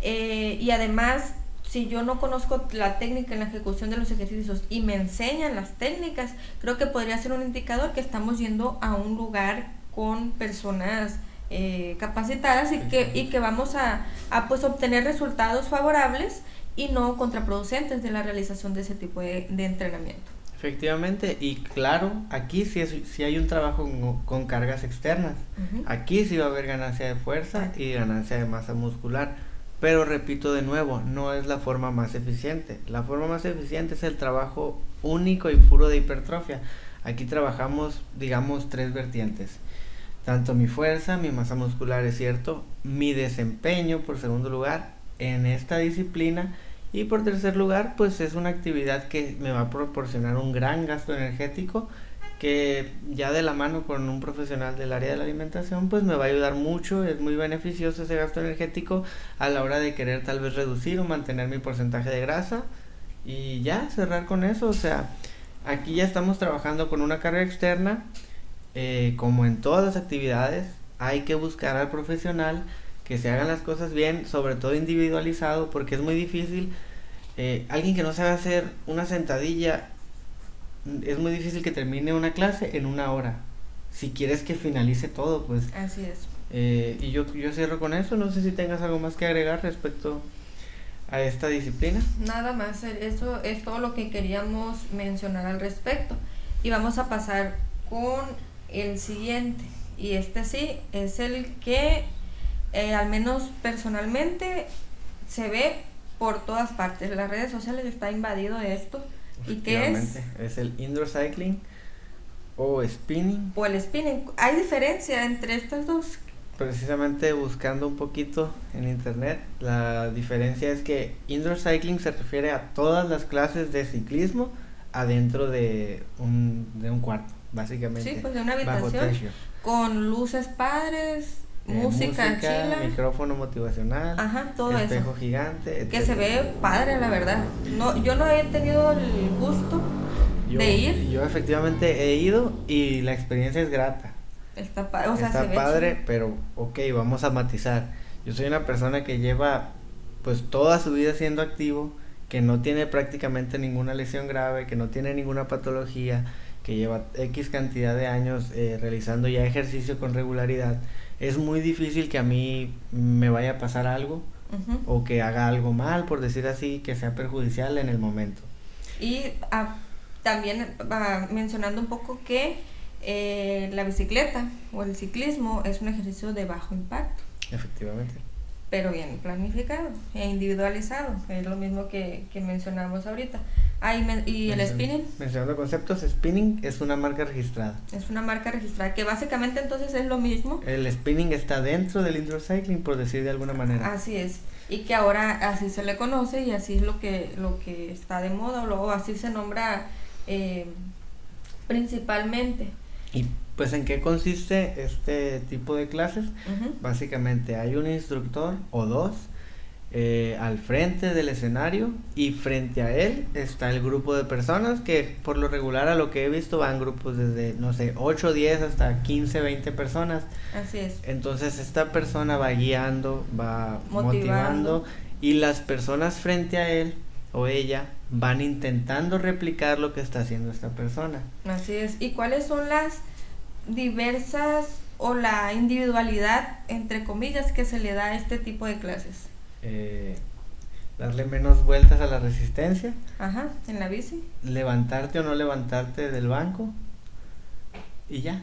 y además si yo no conozco la técnica en la ejecución de los ejercicios y me enseñan las técnicas, creo que podría ser un indicador que estamos yendo a un lugar con personas capacitadas y que vamos a pues obtener resultados favorables y no contraproducentes de la realización de ese tipo de entrenamiento. Efectivamente, y claro, aquí sí hay un trabajo con cargas externas. Uh-huh. Aquí sí va a haber ganancia de fuerza y ganancia de masa muscular. Pero repito de nuevo, no es la forma más eficiente. La forma más eficiente es el trabajo único y puro de hipertrofia. Aquí trabajamos, digamos, 3 vertientes. Tanto mi fuerza, mi masa muscular, es cierto, mi desempeño por segundo lugar en esta disciplina, y por tercer lugar, pues es una actividad que me va a proporcionar un gran gasto energético, que ya de la mano con un profesional del área de la alimentación pues me va a ayudar mucho. Es muy beneficioso ese gasto energético a la hora de querer tal vez reducir o mantener mi porcentaje de grasa, y ya cerrar con eso. O sea, aquí ya estamos trabajando con una carga externa. Como en todas las actividades, hay que buscar al profesional, que se hagan las cosas bien, sobre todo individualizado, porque es muy difícil. Alguien que no sabe hacer una sentadilla, es muy difícil que termine una clase en 1 hora. Si quieres que finalice todo, pues. Así es. Y yo cierro con eso. No sé si tengas algo más que agregar respecto a esta disciplina. Nada más, eso es todo lo que queríamos mencionar al respecto. Y vamos a pasar con el siguiente. Y este sí es el que al menos personalmente se ve por todas partes. Las redes sociales está invadido de esto. ¿Y qué es? Es el indoor cycling o spinning. O el spinning. ¿Hay diferencia entre estos dos? Precisamente buscando un poquito en internet, la diferencia es que indoor cycling se refiere a todas las clases de ciclismo adentro de un cuarto, básicamente. Sí, pues de una habitación con luces padres, música chila, micrófono motivacional, ajá, todo espejo eso gigante, que se ve padre, la verdad. Yo no he tenido el gusto de ir. Yo efectivamente he ido y la experiencia es grata. Está padre, pero vamos a matizar. Yo soy una persona que lleva pues toda su vida siendo activo, que no tiene prácticamente ninguna lesión grave, que no tiene ninguna patología, que lleva X cantidad de años realizando ya ejercicio con regularidad. Es muy difícil que a mí me vaya a pasar algo, uh-huh, o que haga algo mal, por decir así, que sea perjudicial en el momento. Y también mencionando un poco que La bicicleta o el ciclismo es un ejercicio de bajo impacto. Efectivamente. Pero bien planificado e individualizado, es lo mismo que mencionamos ahorita. Y el spinning. Mencionando conceptos, spinning es una marca registrada. Es una marca registrada, que básicamente entonces es lo mismo. El spinning está dentro del indoor cycling, por decir de alguna manera. Así es, y que ahora así se le conoce y así es lo que está de moda, o así se nombra principalmente. ¿Y pues en qué consiste este tipo de clases? Uh-huh. Básicamente hay un instructor o dos al frente del escenario, y frente a él está el grupo de personas que por lo regular, a lo que he visto, van grupos desde, no sé, 8, 10 hasta 15, 20 personas. Así es. Entonces esta persona va guiando, va motivando, y las personas frente a él o ella van intentando replicar lo que está haciendo esta persona. Así es. ¿Y cuáles son las diversas o la individualidad, entre comillas, que se le da a este tipo de clases? Darle menos vueltas a la resistencia. Ajá, en la bici. Levantarte o no levantarte del banco. Y ya.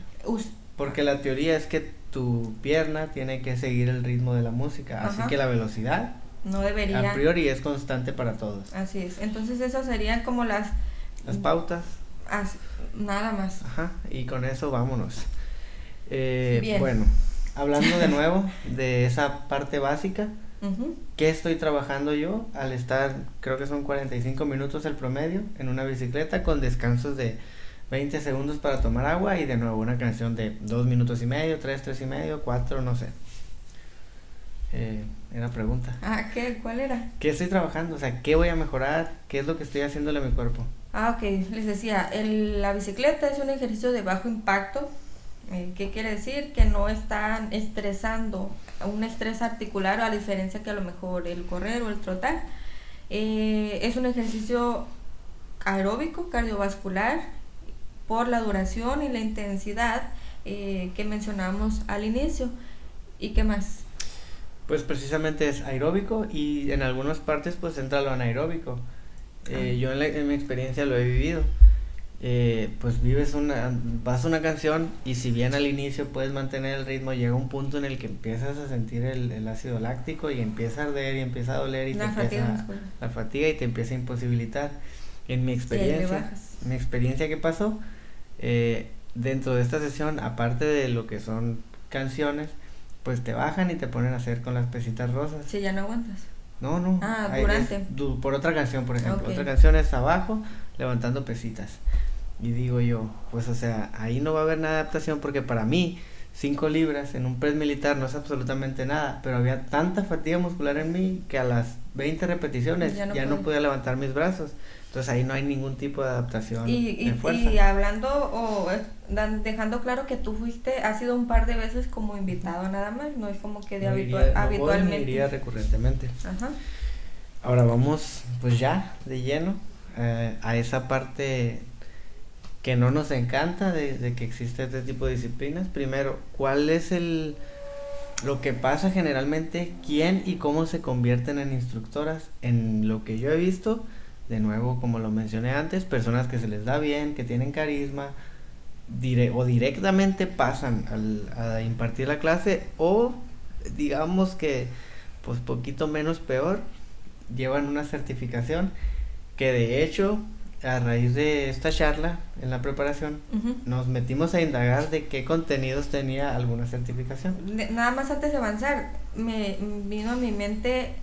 Porque la teoría es que tu pierna tiene que seguir el ritmo de la música. Ajá. Así que la velocidad no debería. A priori es constante para todos. Así es. Entonces esas serían como las pautas. Nada más. Ajá. Y con eso vámonos. Bien. Bueno, hablando de nuevo de esa parte básica. Uh-huh. ¿Qué estoy trabajando yo al estar, creo que son 45 minutos el promedio, en una bicicleta con descansos de 20 segundos para tomar agua y de nuevo una canción de 2 minutos y medio, 3 y medio, 4, no sé? Era pregunta. ¿Cuál era? ¿Qué estoy trabajando? O sea, ¿qué voy a mejorar? ¿Qué es lo que estoy haciéndole a mi cuerpo? Ok, les decía, la bicicleta es un ejercicio de bajo impacto. ¿Qué quiere decir? Que no están estresando, un estrés articular, a diferencia que a lo mejor el correr o el trotar. Es un ejercicio aeróbico, cardiovascular, por la duración y la intensidad que mencionamos al inicio. ¿Y qué más? Pues precisamente es aeróbico, y en algunas partes pues entra lo anaeróbico. Yo en mi experiencia lo he vivido. Pues vas a una canción, y si bien al inicio puedes mantener el ritmo, llega un punto en el que empiezas a sentir el ácido láctico y empieza a arder y empieza a doler y la fatiga y te empieza a imposibilitar. En mi experiencia, ¿qué pasó? Dentro de esta sesión, aparte de lo que son canciones, pues te bajan y te ponen a hacer con las pesitas rosas. Si ya no aguantas. No. Durante. Por otra canción, por ejemplo. Okay. Otra canción es abajo, levantando pesitas. Y digo yo, pues o sea, ahí no va a haber nada de adaptación, porque para mí 5 libras en un press militar no es absolutamente nada, pero había tanta fatiga muscular en mí que a las 20 repeticiones ya no podía levantar mis brazos. Entonces ahí no hay ningún tipo de adaptación de fuerza. Y hablando o dejando claro que tú has ido un par de veces como invitado nada más, no es como que habitualmente. No iría recurrentemente. Ajá. Ahora vamos pues ya de lleno a esa parte que no nos encanta de que existe este tipo de disciplinas. Primero, ¿cuál es lo que pasa generalmente? ¿Quién y cómo se convierten en instructoras? En lo que yo he visto, de nuevo, como lo mencioné antes, personas que se les da bien, que tienen carisma, o directamente pasan a impartir la clase, o digamos que pues poquito menos peor, llevan una certificación, que de hecho a raíz de esta charla en la preparación, uh-huh, nos metimos a indagar de qué contenidos tenía alguna certificación. Nada más antes de avanzar, me vino a mi mente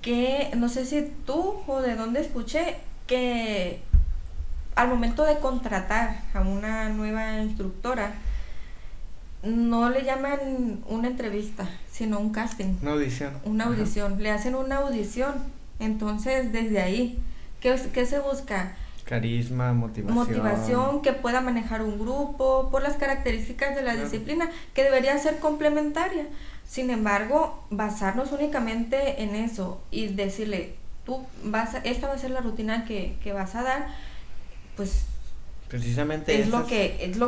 que, no sé si tú o de dónde escuché, que al momento de contratar a una nueva instructora, no le llaman una entrevista, sino un casting. Una audición. Una audición. Ajá. Le hacen una audición. Entonces, desde ahí, ¿qué se busca? Carisma, motivación, que pueda manejar un grupo, por las características de la disciplina, que debería ser complementaria. Sin embargo, basarnos únicamente en eso y decirle, esta va a ser la rutina que vas a dar, pues precisamente es lo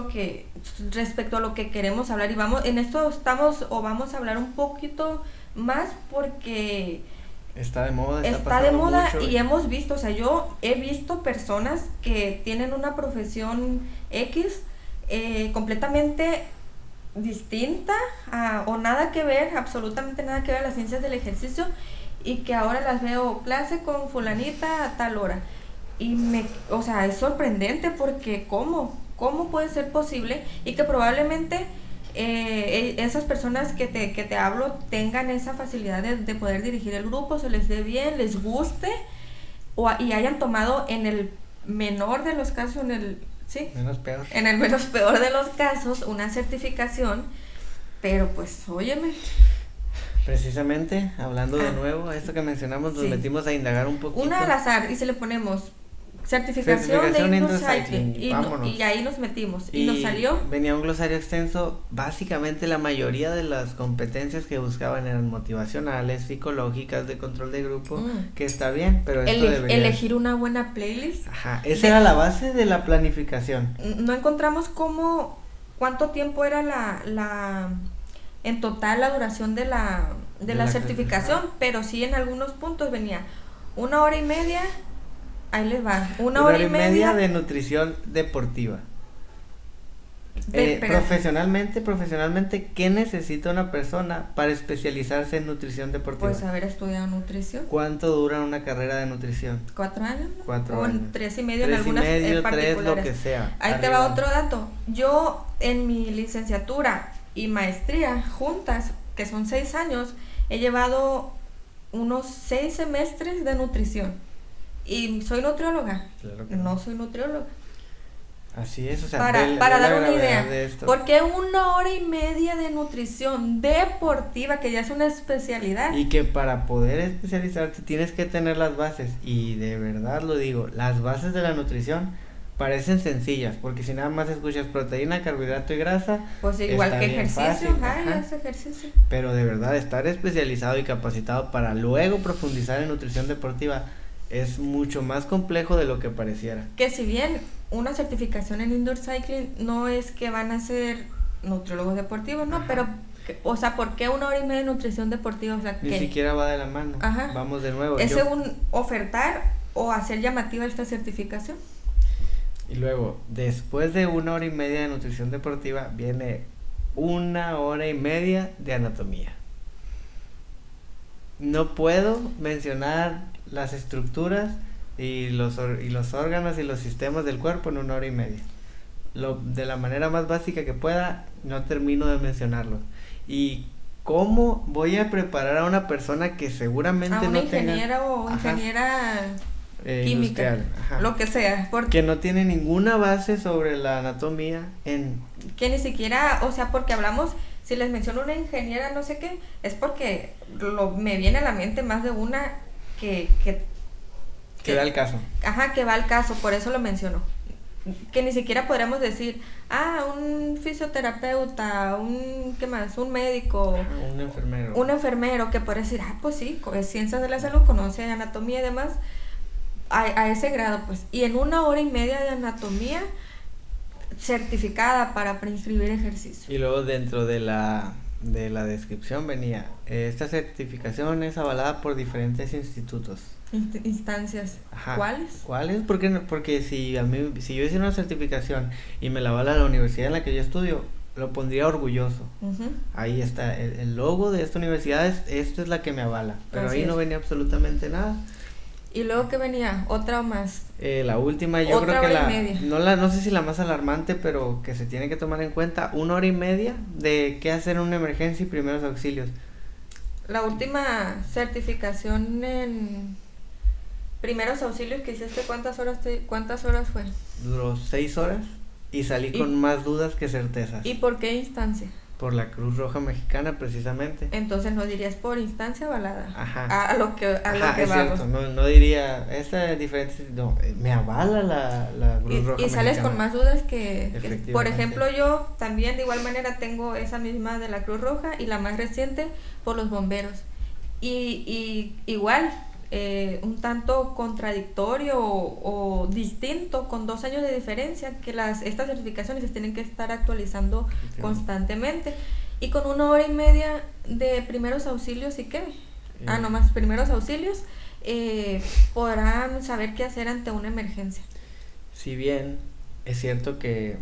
que respecto a lo que queremos hablar, y vamos a hablar un poquito más porque está de moda, mucho. Y hemos visto, o sea, yo he visto personas que tienen una profesión X, completamente distinta o nada que ver, absolutamente nada que ver a las ciencias del ejercicio, y que ahora las veo clase con fulanita a tal hora. Y o sea, es sorprendente porque ¿cómo puede ser posible? Y que probablemente esas personas que te hablo tengan esa facilidad de poder dirigir el grupo, se les dé bien, les guste, y hayan tomado en el menor de los casos, en el menos peor de los casos, una certificación. Pero pues, óyeme. Precisamente, hablando de nuevo, a esto que mencionamos, nos metimos a indagar un poquito. Una al azar, y se le ponemos certificación de indoor cycling, y ahí nos metimos, y nos salió. Venía un glosario extenso. Básicamente la mayoría de las competencias que buscaban eran motivacionales, psicológicas, de control de grupo, que está bien, pero esto debería... Elegir una buena playlist. Ajá, esa era la base de la planificación. No encontramos cuánto tiempo era en total la duración de la certificación, pero sí en algunos puntos venía 1 hora y media. Ahí les va, una hora y media de nutrición deportiva. Profesionalmente, ¿qué necesita una persona para especializarse en nutrición deportiva? Pues haber estudiado nutrición. ¿Cuánto dura una carrera de nutrición? 4 años. 4 años. 3 y medio en algunas particulares. 3, lo que sea. Ahí te va otro dato. Yo en mi licenciatura y maestría juntas, que son 6 años, he llevado unos 6 semestres de nutrición. Y soy nutrióloga. Claro que no soy nutrióloga. Así es, o sea, para dar una idea, porque 1 hora y media de nutrición deportiva, que ya es una especialidad. Y que para poder especializarte tienes que tener las bases, y de verdad lo digo, las bases de la nutrición parecen sencillas, porque si nada más escuchas proteína, carbohidrato y grasa, pues igual que ejercicio, es ejercicio. Pero de verdad, estar especializado y capacitado para luego profundizar en nutrición deportiva es mucho más complejo de lo que pareciera. Que si bien una certificación en indoor cycling no es que van a ser nutriólogos deportivos, no, pero, o sea, ¿por qué 1 hora y media de nutrición deportiva? O sea, ni siquiera va de la mano. Vamos de nuevo. Es según ofertar o hacer llamativa esta certificación. Y luego, después de 1 hora y media de nutrición deportiva, viene 1 hora y media de anatomía. No puedo mencionar las estructuras y los órganos y los sistemas del cuerpo en 1 hora y media. De la manera más básica que pueda, no termino de mencionarlo. ¿Y cómo voy a preparar a una persona que seguramente no tenga... ingeniera o ingeniera química, lo que sea, que no tiene ninguna base sobre la anatomía que ni siquiera, o sea, porque hablamos, si les menciono una ingeniera no sé qué, es porque me viene a la mente más de una que va al caso. Que va al caso, por eso lo menciono. Que ni siquiera podríamos decir, un fisioterapeuta, ¿qué más? Un médico, un enfermero que puede decir, pues sí, es ciencias de la salud, conoce anatomía y demás, a ese grado, pues. Y en 1 hora y media de anatomía certificada para prescribir ejercicio. Y luego dentro de la descripción venía, esta certificación es avalada por diferentes institutos. Instancias. ¿Cuáles? Porque si yo hiciera una certificación y me la avala la universidad en la que yo estudio, lo pondría orgulloso. Ahí está el logo de esta universidad, esta es la que me avala, pero así ahí no venía absolutamente nada. Y luego que venía otra más. La última, yo creo que no sé si la más alarmante, pero que se tiene que tomar en cuenta, 1 hora y media de qué hacer en una emergencia y primeros auxilios. La última certificación en primeros auxilios que hiciste, ¿cuántas horas fue? Duró 6 horas y salí con más dudas que certezas. ¿Y por qué instancia? Por la Cruz Roja Mexicana, precisamente. Entonces no dirías por instancia avalada. A lo que es vamos. Cierto, no diría, esta es diferente, no, me avala la Cruz Roja Mexicana. Y sales con más dudas que por ejemplo, yo también de igual manera tengo esa misma de la Cruz Roja y la más reciente por los bomberos. Y igual, un tanto contradictorio o distinto, con 2 años de diferencia, que estas certificaciones se tienen que estar actualizando constantemente. Y con 1 hora y media de primeros auxilios, ¿y qué? Nomás primeros auxilios, podrán saber qué hacer ante una emergencia. Si bien es cierto que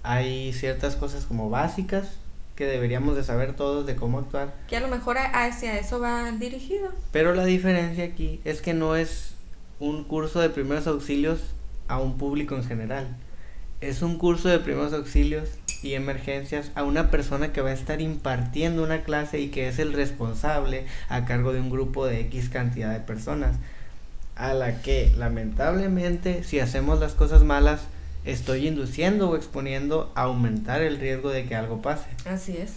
hay ciertas cosas como básicas que deberíamos de saber todos de cómo actuar. Que a lo mejor hacia eso va dirigido. Pero la diferencia aquí es que no es un curso de primeros auxilios a un público en general. Es un curso de primeros auxilios y emergencias a una persona que va a estar impartiendo una clase y que es el responsable a cargo de un grupo de X cantidad de personas, a la que lamentablemente, si hacemos las cosas malas, estoy induciendo o exponiendo a aumentar el riesgo de que algo pase. Así es.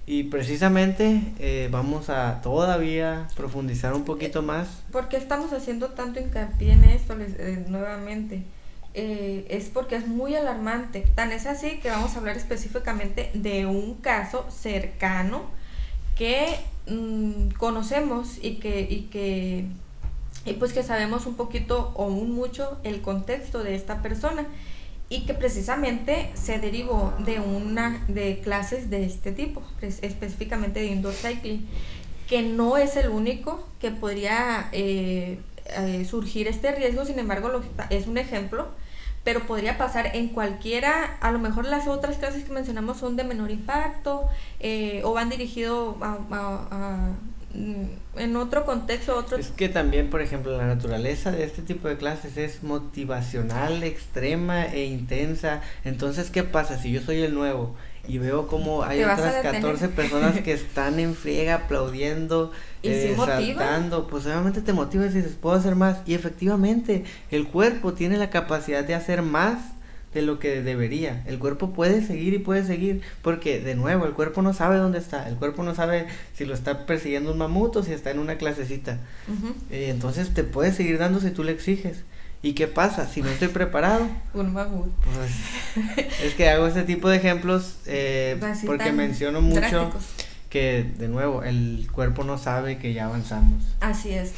Y precisamente vamos a todavía profundizar un poquito más. ¿Por qué estamos haciendo tanto hincapié en esto nuevamente? Es porque es muy alarmante. Tan es así que vamos a hablar específicamente de un caso cercano que conocemos y pues que sabemos un poquito o un mucho el contexto de esta persona, y que precisamente se derivó de clases de este tipo, específicamente de indoor cycling, que no es el único que podría surgir este riesgo. Sin embargo, es un ejemplo, pero podría pasar en cualquiera. A lo mejor las otras clases que mencionamos son de menor impacto, o van dirigidos en otro contexto. Es que también, por ejemplo, la naturaleza de este tipo de clases es motivacional, extrema e intensa. Entonces, ¿qué pasa si yo soy el nuevo y veo como hay otras 14 personas que están en friega aplaudiendo, saltando? Pues obviamente te motiva y dices, puedo hacer más. Y efectivamente, el cuerpo tiene la capacidad de hacer más de lo que debería. El cuerpo puede seguir, porque de nuevo el cuerpo no sabe dónde está, el cuerpo no sabe si lo está persiguiendo un mamut o si está en una clasecita. Entonces te puede seguir dando si tú le exiges. ¿Y qué pasa si no estoy preparado? Un mamut. Pues es que hago este tipo de ejemplos porque menciono mucho drásticos. Que de nuevo el cuerpo no sabe que ya avanzamos. Así es.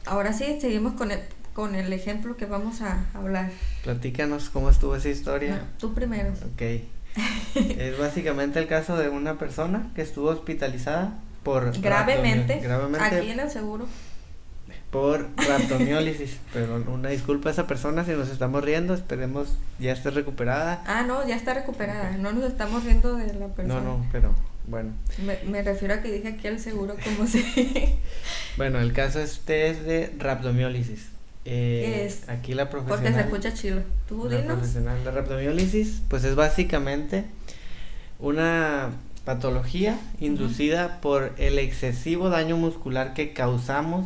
Ahora sí, seguimos con el ejemplo que vamos a hablar. Platícanos cómo estuvo esa historia. No, tú primero. Ok. Es básicamente el caso de una persona que estuvo hospitalizada por gravemente aquí en el seguro. Por rhabdomiólisis. Perdón, una disculpa a esa persona si nos estamos riendo, esperemos ya esté recuperada. No, ya está recuperada, okay. No nos estamos riendo de la persona. No, pero bueno. Me refiero a que dije aquí el seguro como si... Bueno, el caso es de rhabdomiólisis. Aquí la profesional. Porque se escucha chido. ¿Tú dinos? La rhabdomiólisis, pues es básicamente una patología inducida por el excesivo daño muscular que causamos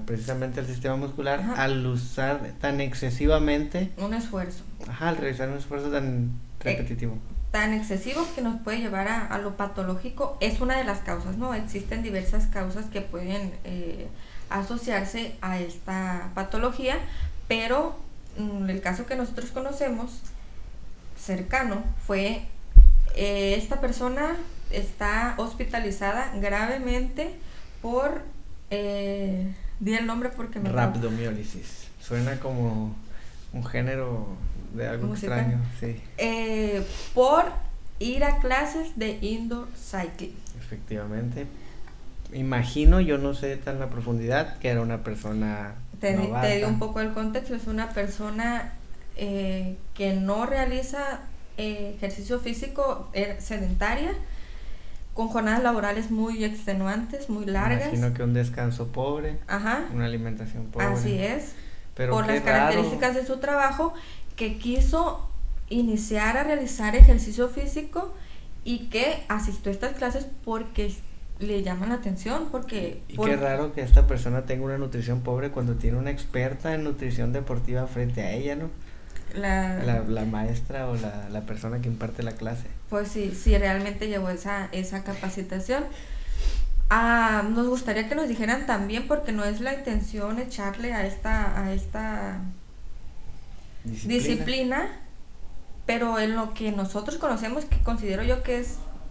precisamente al sistema muscular. Ajá. Al usar tan excesivamente un esfuerzo. Al realizar un esfuerzo tan repetitivo. Tan excesivo que nos puede llevar a lo patológico. Es una de las causas, ¿no? Existen diversas causas que pueden asociarse a esta patología, pero el caso que nosotros conocemos cercano fue esta persona está hospitalizada gravemente por di el nombre porque me rhabdomiólisis. Suena como un género de algo musical extraño, sí. Por ir a clases de indoor cycling. Efectivamente. Imagino, yo no sé tan la profundidad, que era una persona novata. Te digo un poco el contexto. Es una persona que no realiza ejercicio físico, sedentaria, con jornadas laborales muy extenuantes, muy largas. Imagino que un descanso pobre. Ajá. Una alimentación pobre. Así es. Pero por las raro. Características de su trabajo, que quiso iniciar a realizar ejercicio físico y que asistió a estas clases porque le llaman la atención, porque... Y qué raro que esta persona tenga una nutrición pobre cuando tiene una experta en nutrición deportiva frente a ella, ¿no? La maestra o la persona que imparte la clase. Pues sí realmente llevó esa capacitación. Nos gustaría que nos dijeran también, porque no es la intención echarle a esta disciplina, pero en lo que nosotros conocemos, que considero yo que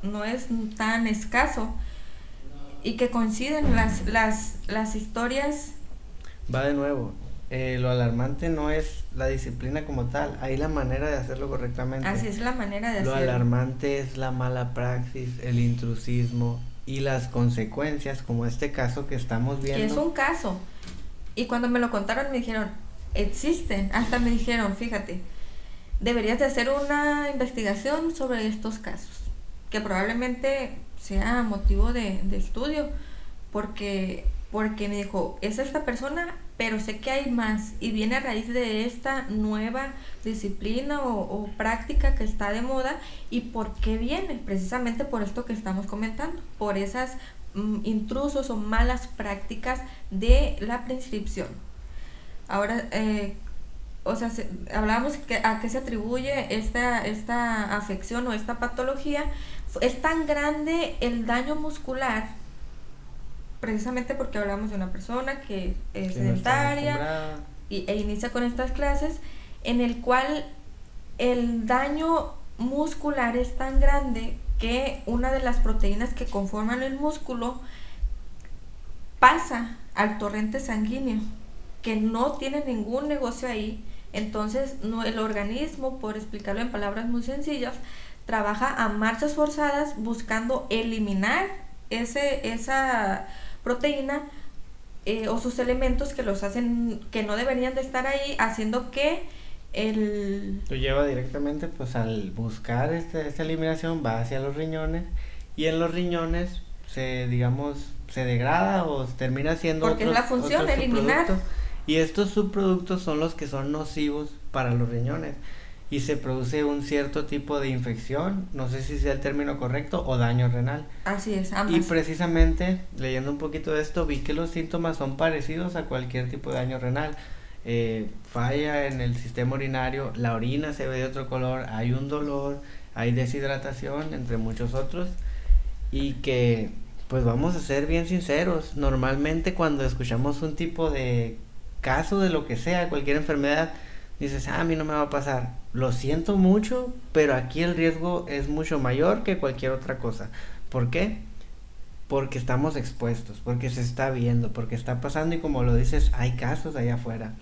no es tan escaso, y que coinciden las historias. Va de nuevo, lo alarmante no es la disciplina como tal, hay la manera de hacerlo correctamente. Así es la manera de hacerlo. Lo alarmante es la mala praxis, el intrusismo y las consecuencias, como este caso que estamos viendo. Que es un caso, y cuando me lo contaron me dijeron, existen, hasta me dijeron, fíjate, deberías de hacer una investigación sobre estos casos, que probablemente sea motivo de estudio, porque me dijo, es esta persona, pero sé que hay más y viene a raíz de esta nueva disciplina o práctica que está de moda. ¿Y por qué viene? Precisamente por esto que estamos comentando, por esas intrusos o malas prácticas de la prescripción. Ahora, hablábamos a qué se atribuye esta afección o esta patología. Es tan grande el daño muscular, precisamente porque hablamos de una persona que es sedentaria e inicia con estas clases, en el cual el daño muscular es tan grande que una de las proteínas que conforman el músculo pasa al torrente sanguíneo, que no tiene ningún negocio ahí. Entonces el organismo, por explicarlo en palabras muy sencillas, trabaja a marchas forzadas buscando eliminar esa proteína o sus elementos que los hacen, que no deberían de estar ahí, haciendo que lo lleva directamente, pues al buscar esta eliminación va hacia los riñones, y en los riñones se degrada o termina siendo porque es la función, eliminar, y estos subproductos son los que son nocivos para los riñones y se produce un cierto tipo de infección, no sé si sea el término correcto, o daño renal. Así es, ambas. Y precisamente leyendo un poquito de esto vi que los síntomas son parecidos a cualquier tipo de daño renal. Falla en el sistema urinario, la orina se ve de otro color, hay un dolor, hay deshidratación, entre muchos otros, y que, pues vamos a ser bien sinceros, normalmente cuando escuchamos un tipo de caso de lo que sea, cualquier enfermedad, dices, a mí no me va a pasar, lo siento mucho, pero aquí el riesgo es mucho mayor que cualquier otra cosa. ¿Por qué? Porque estamos expuestos, porque se está viendo, porque está pasando, y como lo dices, hay casos allá afuera.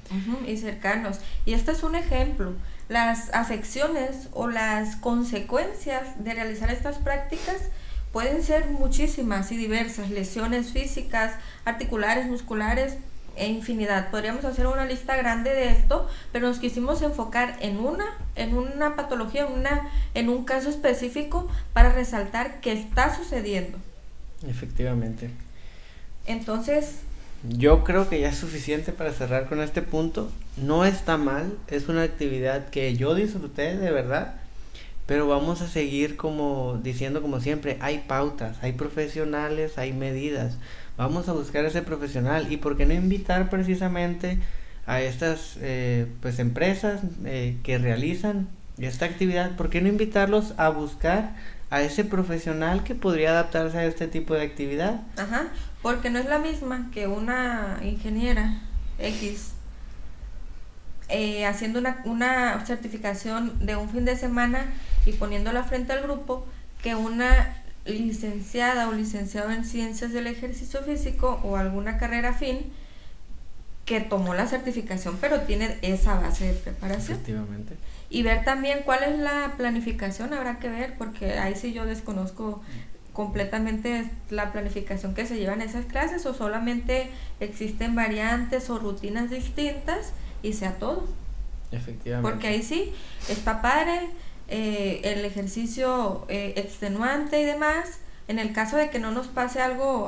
Y cercanos. Y este es un ejemplo. Las afecciones o las consecuencias de realizar estas prácticas pueden ser muchísimas y diversas: lesiones físicas, articulares, musculares e infinidad. Podríamos hacer una lista grande de esto, pero nos quisimos enfocar en una patología, en un caso específico, para resaltar que está sucediendo. Efectivamente. Entonces, yo creo que ya es suficiente para cerrar con este punto. No está mal, es una actividad que yo disfruté de verdad, pero vamos a seguir diciendo como siempre, hay pautas, hay profesionales, hay medidas. Vamos a buscar ese profesional, y por qué no invitar precisamente a estas pues empresas que realizan esta actividad, por qué no invitarlos a buscar a ese profesional que podría adaptarse a este tipo de actividad. Ajá, porque no es la misma que una ingeniera X haciendo una certificación de un fin de semana y poniéndola frente al grupo, que una licenciada o licenciado en ciencias del ejercicio físico o alguna carrera afín que tomó la certificación pero tiene esa base de preparación. Efectivamente. Y ver también cuál es la planificación, habrá que ver, porque ahí sí yo desconozco completamente la planificación que se lleva en esas clases, o solamente existen variantes o rutinas distintas y sea todo. Efectivamente. Porque ahí sí está padre el ejercicio extenuante y demás, en el caso de que no nos pase algo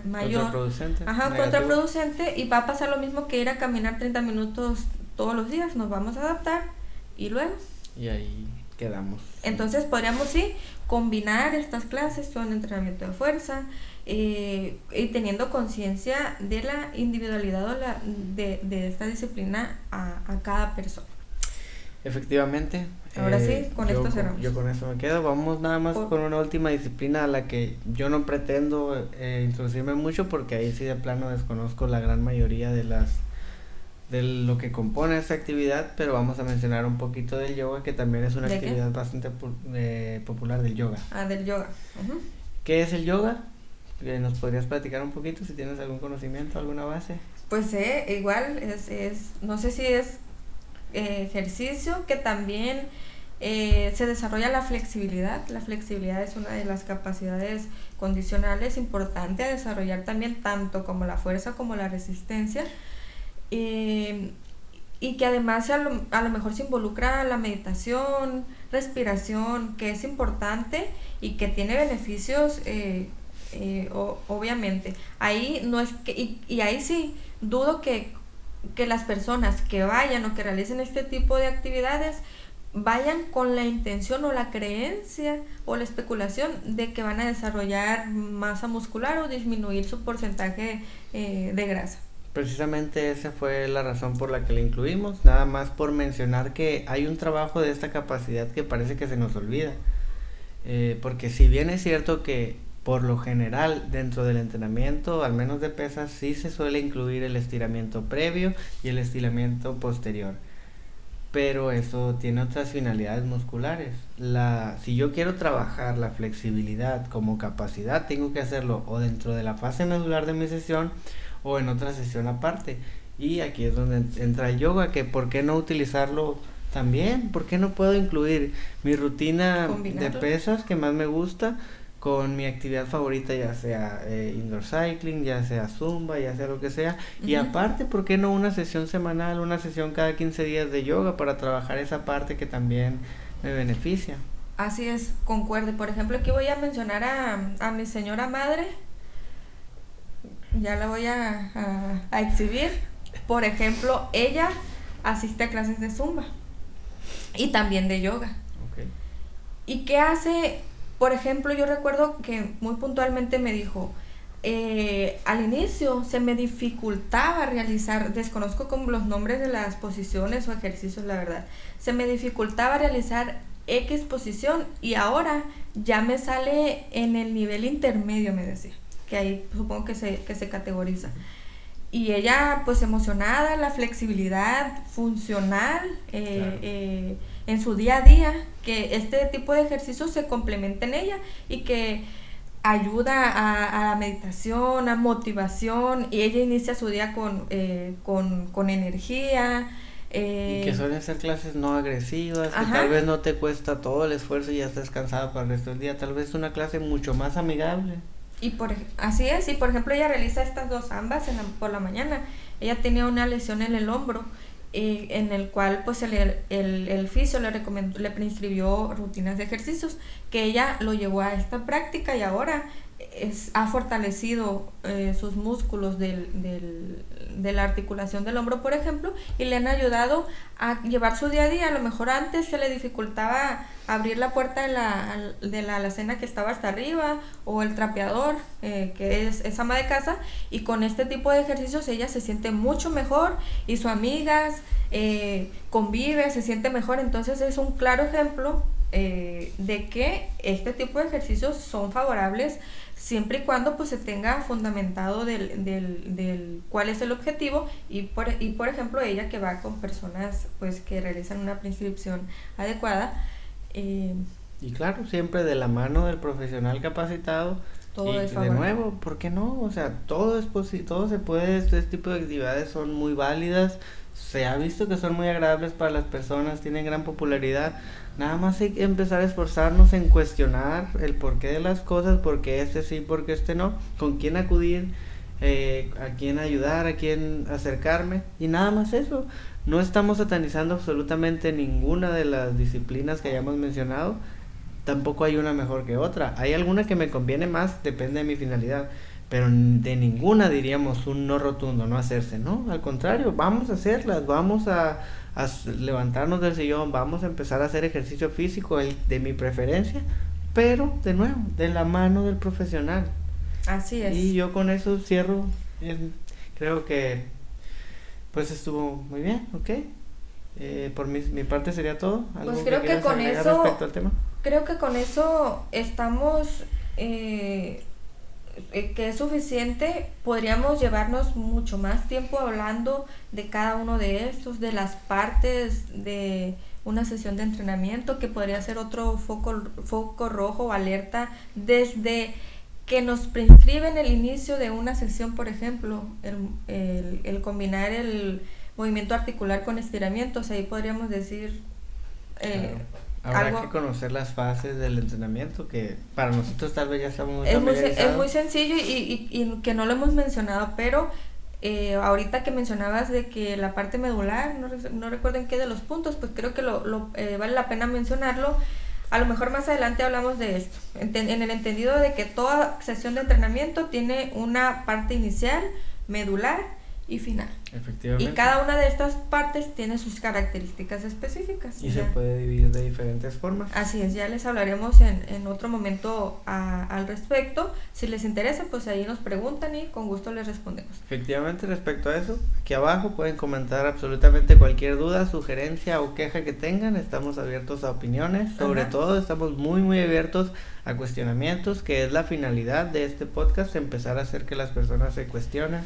mayor, contraproducente, y va a pasar lo mismo que ir a caminar 30 minutos todos los días. Nos vamos a adaptar y luego y ahí quedamos. Entonces podríamos combinar estas clases con entrenamiento de fuerza y teniendo conciencia de la individualidad de esta disciplina a cada persona. Efectivamente. Ahora sí, con esto cerramos. Yo con eso me quedo. Vamos nada más con una última disciplina a la que yo no pretendo introducirme mucho, porque ahí sí de plano desconozco la gran mayoría de lo que compone esta actividad, pero vamos a mencionar un poquito del yoga, que también es una actividad bastante popular, del yoga. Del yoga. Uh-huh. ¿Qué es el yoga? ¿Nos podrías platicar un poquito si tienes algún conocimiento, alguna base? Pues igual no sé si es ejercicio que también se desarrolla la flexibilidad. La flexibilidad es una de las capacidades condicionales importante a desarrollar también, tanto como la fuerza como la resistencia. y que además a lo mejor se involucra la meditación, respiración, que es importante y que tiene beneficios, obviamente. Ahí no es que, y ahí sí, dudo que las personas que vayan o que realicen este tipo de actividades vayan con la intención o la creencia o la especulación de que van a desarrollar masa muscular o disminuir su porcentaje de grasa. Precisamente esa fue la razón por la que la incluimos, nada más por mencionar que hay un trabajo de esta capacidad que parece que se nos olvida. Porque si bien es cierto que por lo general dentro del entrenamiento, al menos de pesas, sí se suele incluir el estiramiento previo y el estiramiento posterior, pero eso tiene otras finalidades musculares. Si yo quiero trabajar la flexibilidad como capacidad, tengo que hacerlo o dentro de la fase medular de mi sesión o en otra sesión aparte. Y aquí es donde entra el yoga, que por qué no utilizarlo también, por qué no puedo incluir mi rutina de pesas que más me gusta con mi actividad favorita, ya sea indoor cycling, ya sea zumba, ya sea lo que sea. Uh-huh. Y aparte, ¿por qué no una sesión semanal, una sesión cada 15 días de yoga para trabajar esa parte que también me beneficia? Así es, concuerdo. Por ejemplo, aquí voy a mencionar a mi señora madre. Ya la voy a exhibir. Por ejemplo, ella asiste a clases de zumba y también de yoga. Okay. ¿Y qué hace? Por ejemplo, yo recuerdo que muy puntualmente me dijo, al inicio se me dificultaba realizar, desconozco como los nombres de las posiciones o ejercicios, la verdad, se me dificultaba realizar X posición y ahora ya me sale en el nivel intermedio, me decía, que ahí supongo que se categoriza. Y ella pues emocionada, la flexibilidad funcional, claro. En su día a día, que este tipo de ejercicios se complementen en ella y que ayuda a la meditación, a motivación, y ella inicia su día con energía. Y que suelen ser clases no agresivas, que tal vez no te cuesta todo el esfuerzo y ya estás cansada para el resto del día, tal vez una clase mucho más amigable. Así es, y por ejemplo ella realiza estas dos ambas por la mañana. Ella tenía una lesión en el hombro, en el cual pues el fisio le prescribió rutinas de ejercicios, que ella lo llevó a esta práctica y ahora ha fortalecido sus músculos de la articulación del hombro, por ejemplo, y le han ayudado a llevar su día a día. A lo mejor antes se le dificultaba abrir la puerta de la alacena que estaba hasta arriba, o el trapeador, que es ama de casa, y con este tipo de ejercicios ella se siente mucho mejor y sus amigas convive, se siente mejor. Entonces es un claro ejemplo de que este tipo de ejercicios son favorables siempre y cuando pues se tenga fundamentado del cuál es el objetivo, y por ejemplo ella que va con personas pues que realizan una prescripción adecuada, y claro, siempre de la mano del profesional capacitado. Todo y es de nuevo, ¿por qué no? O sea, todo se puede. Este tipo de actividades son muy válidas, se ha visto que son muy agradables para las personas, tienen gran popularidad. Nada más hay que empezar a esforzarnos en cuestionar el porqué de las cosas, por qué este sí, por qué este no, con quién acudir, a quién ayudar, a quién acercarme, y nada más eso. No estamos satanizando absolutamente ninguna de las disciplinas que hayamos mencionado, tampoco hay una mejor que otra. Hay alguna que me conviene más, depende de mi finalidad, pero de ninguna diríamos un no rotundo, no hacerse, no, al contrario, vamos a hacerlas, vamos a levantarnos del sillón, vamos a empezar a hacer ejercicio físico, de mi preferencia, pero de nuevo, de la mano del profesional. Así es. Y yo con eso cierro, creo que pues estuvo muy bien, ¿ok? Por mi parte sería todo. ¿Algo pues creo que con eso respecto al tema? Creo que con eso estamos, que es suficiente. Podríamos llevarnos mucho más tiempo hablando de cada uno de estos, de las partes de una sesión de entrenamiento, que podría ser otro foco rojo o alerta desde que nos prescriben el inicio de una sesión, por ejemplo, el combinar el movimiento articular con estiramientos. Ahí podríamos decir claro. Habrá que conocer las fases del entrenamiento, que para nosotros tal vez ya estamos es muy sencillo y que no lo hemos mencionado, pero ahorita que mencionabas de que la parte medular, no recuerdo en qué de los puntos, pues creo que vale la pena mencionarlo. A lo mejor más adelante hablamos de esto, en el entendido de que toda sesión de entrenamiento tiene una parte inicial, medular y final. Efectivamente. Y cada una de estas partes tiene sus características específicas. Y se puede dividir de diferentes formas. Así es, ya les hablaremos en otro momento al respecto. Si les interesa, pues ahí nos preguntan y con gusto les respondemos. Efectivamente, respecto a eso, aquí abajo pueden comentar absolutamente cualquier duda, sugerencia o queja que tengan. Estamos abiertos a opiniones. Sobre todo, estamos muy, muy abiertos a cuestionamientos, que es la finalidad de este podcast, empezar a hacer que las personas se cuestionen.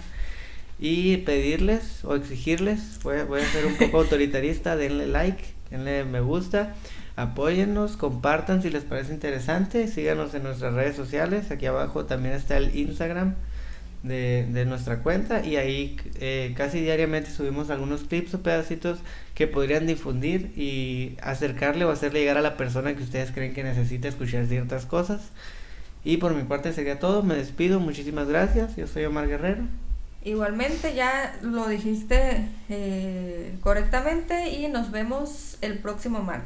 Y pedirles o exigirles, voy a ser un poco autoritarista, denle like, denle me gusta, apóyennos, compartan si les parece interesante, síganos en nuestras redes sociales, aquí abajo también está el Instagram de nuestra cuenta y ahí casi diariamente subimos algunos clips o pedacitos que podrían difundir y acercarle o hacerle llegar a la persona que ustedes creen que necesita escuchar ciertas cosas. Y por mi parte sería todo, me despido, muchísimas gracias, yo soy Omar Guerrero. Igualmente, ya lo dijiste correctamente y nos vemos el próximo martes.